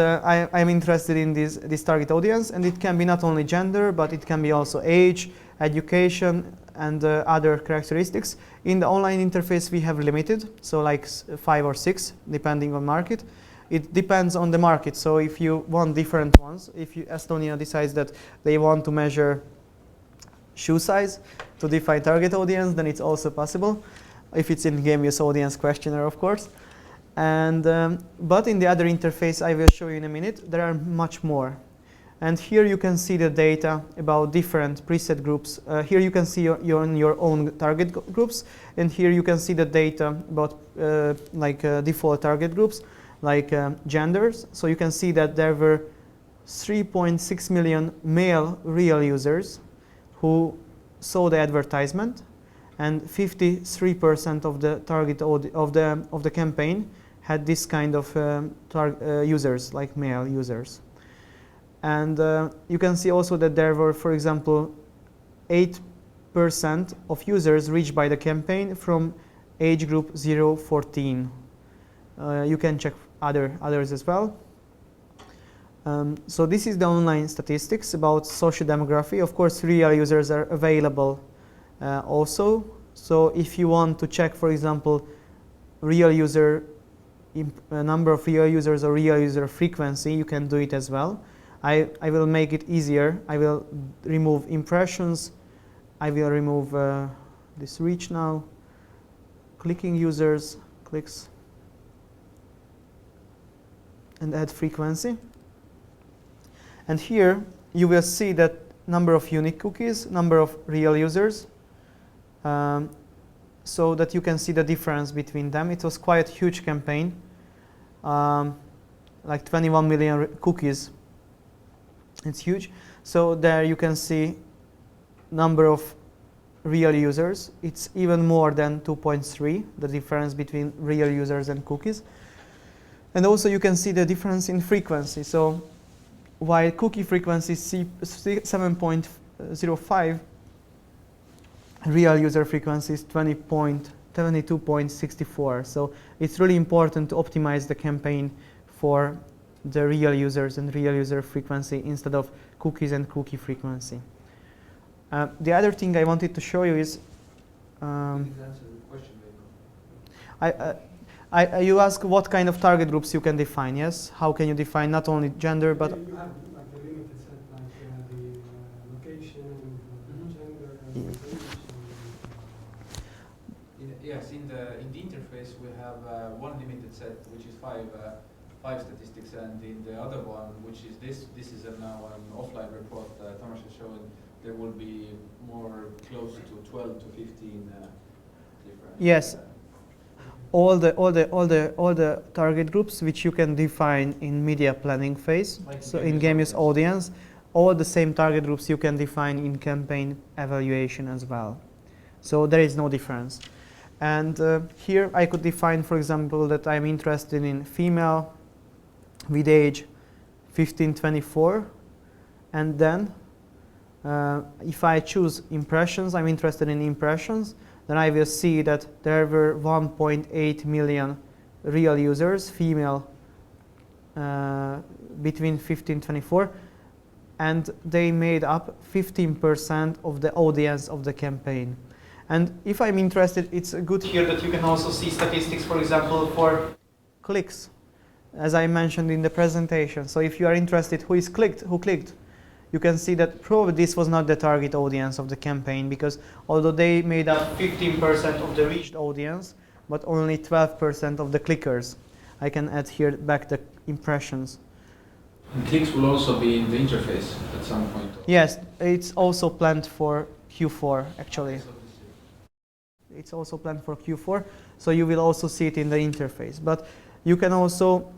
D: I'm interested in this target audience, and it can be not only gender, but it can be also age, education, and other characteristics. In the online interface we have limited, so like 5 or 6, depending on market. It depends on the market, so if you want different ones, if Estonia decides that they want to measure shoe size to define target audience, then it's also possible, if it's in Gemius audience questionnaire, of course. And but in the other interface I will show you in a minute, there are much more. And here you can see the data about different preset groups. Here you can see your own target groups, and here you can see the data about default target groups, like genders. So you can see that there were 3.6 million male real users who saw the advertisement, and 53% of the target of the campaign had this kind of users, like male users. And you can see also that there were, for example, 8% of users reached by the campaign from age group 0-14. You can check others as well. So this is the online statistics about social demography. Of course, real users are available also. So if you want to check, for example, real user number of real users or real user frequency, you can do it as well. I will make it easier. I will remove impressions. I will remove this reach now. Clicking users, clicks, and add frequency. And here you will see that number of unique cookies, number of real users, so that you can see the difference between them. It was quite a huge campaign, like 21 million cookies. It's huge. So there you can see number of real users. It's even more than 2.3, the difference between real users and cookies. And also you can see the difference in frequency. So while cookie frequency is 7.05, real user frequency is 22.64. So it's really important to optimize the campaign for the real users and real user frequency instead of cookies and cookie frequency. The other thing I wanted to show you is you ask what kind of target groups you can define, yes? How can you define not only gender, but...
C: You have like the limited set, like the location, gender, and age.
B: Yes, in the interface we have one limited set, which is five statistics, and in the other one, which is this is now an offline report Tamas has shown, there will be more close to 12 to 15 different.
D: Yes. All the target groups which you can define in media planning phase, like so in Gemius audience, all the same target groups you can define in campaign evaluation as well. So there is no difference. And here I could define, for example, that I'm interested in female with age 15-24, and then if I choose impressions, I'm interested in impressions, then I will see that there were 1.8 million real users, female, between 15-24, and they made up 15% of the audience of the campaign. And if I'm interested, it's good here that you can also see statistics, for example, for clicks, as I mentioned in the presentation. So if you are interested who clicked, you can see that probably this was not the target audience of the campaign, because although they made up 15% of the reached audience, but only 12% of the clickers. I can add here back the impressions.
B: And clicks will also be in the interface at some point.
D: Yes, it's also planned for Q4 actually. It's also planned for Q4, so you will also see it in the interface. But you can also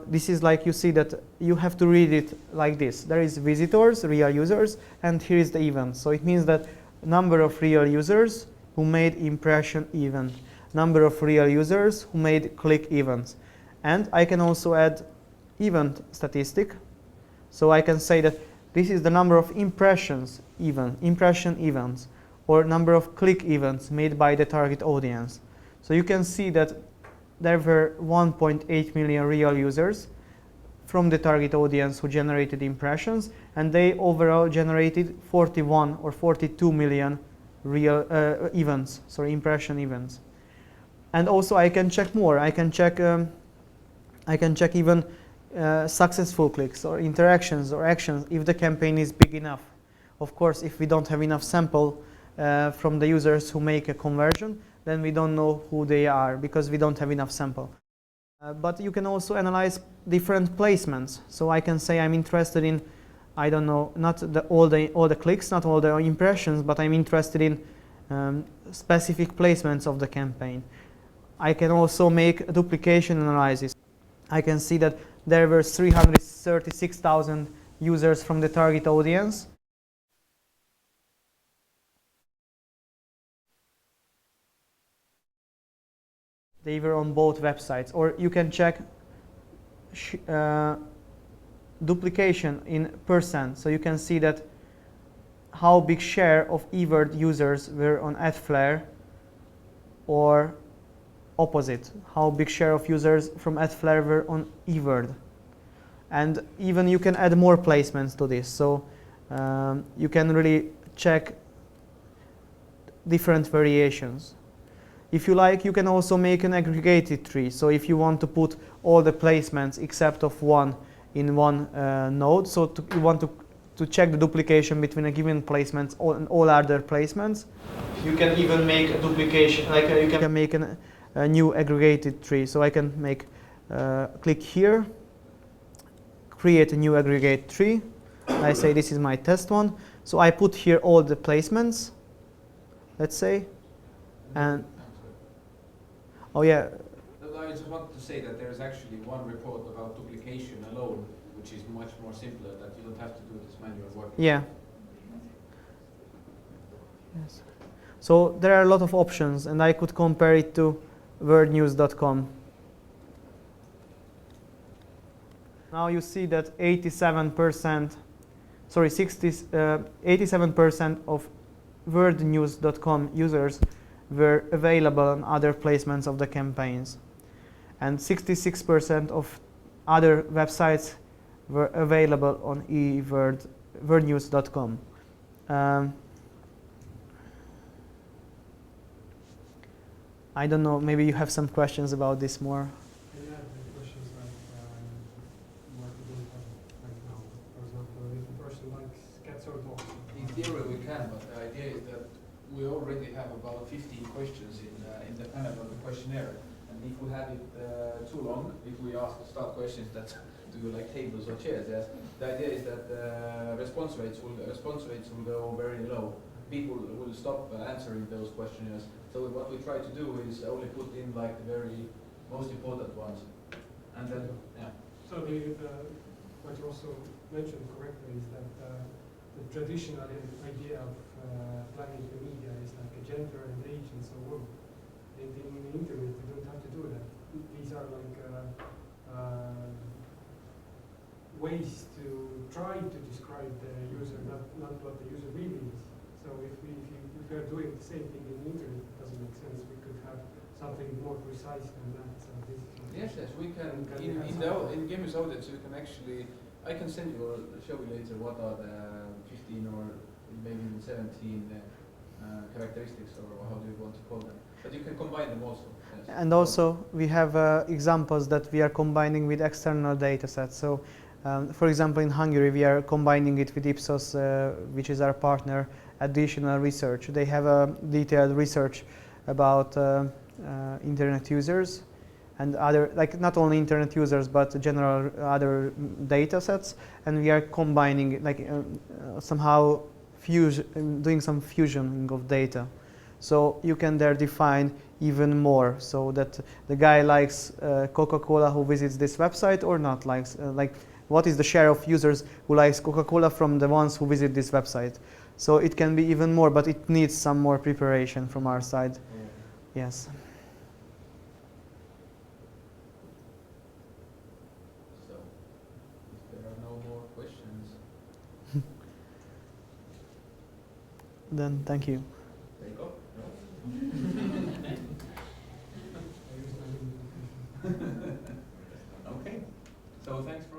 D: this is like you see that you have to read it like this. There is visitors, real users, and here is the event. So it means that number of real users who made impression event, number of real users who made click events. And I can also add event statistic. So I can say that this is the number of impressions impression events, or number of click events made by the target audience. So you can see that there were 1.8 million real users from the target audience who generated impressions, and they overall generated 41 or 42 million real impression events. And also I can check more. I can check even successful clicks or interactions or actions if the campaign is big enough. Of course, if we don't have enough sample from the users who make a conversion, then we don't know who they are because we don't have enough sample. But you can also analyze different placements. So I can say I'm interested in, I don't know, not all the clicks, not all the impressions, but I'm interested in specific placements of the campaign. I can also make a duplication analysis. I can see that there were 336,000 users from the target audience. They were on both websites. Or you can check duplication in percent. So you can see that how big share of eWord users were on AdFlare, or opposite, how big share of users from AdFlare were on eWord. And even you can add more placements to this. So you can really check different variations. If you like, you can also make an aggregated tree. So if you want to put all the placements except of one in one node, so you want to check the duplication between a given placements and all other placements, you can even make a duplication, like you can make a new aggregated tree. So I can make click here, create a new aggregate tree. I say this is my test one. So I put here all the placements, let's say, and oh yeah.
B: I just wanted to say that there is actually one report about duplication alone, which is much more simpler, that you don't have to do this manual work.
D: Yeah. Yes. So there are a lot of options, and I could compare it to wordnews.com. Now you see that 87% of wordnews.com users were available on other placements of the campaigns, and 66% of other websites were available on wordnews.com. I don't know, maybe you have some questions about this more.
C: Yeah, the questions like what we don't have right now. For example, if a person likes cats or dogs.
B: In theory we can, but the idea is that we already have about 15 questions in the panel of the questionnaire. And if we have it too long, if we start questions that do you like tables or chairs, yes, the idea is that response rates will go very low. People will stop answering those questionnaires. So what we try to do is only put in like the very most important ones. And then, yeah.
C: So what you also mentioned correctly is that the traditional idea of planning the media is like a gender and age and so on. In the internet, you don't have to do that. These are like ways to try to describe the user, not what the user really is. So if we are doing the same thing in the internet, it doesn't make sense. We could have something more precise than that. So this is
B: yes, we can. In Gemius Audits, you can actually. I can send you or show you later what are the 15 or maybe 17 characteristics, or how do you want to call them. But you can combine them also. Yes.
D: And also we have examples that we are combining with external data sets. So for example, in Hungary, we are combining it with Ipsos, which is our partner, additional research. They have a detailed research about internet users and other, like not only internet users, but general other data sets. And we are combining, like somehow doing some fusioning of data. So you can there define even more, so that the guy likes Coca-Cola who visits this website or not likes, like what is the share of users who likes Coca-Cola from the ones who visit this website. So it can be even more, but it needs some more preparation from our side. Yes.
B: So, if there are no more questions,
D: Then thank you.
B: there you go. No? Okay. So thanks for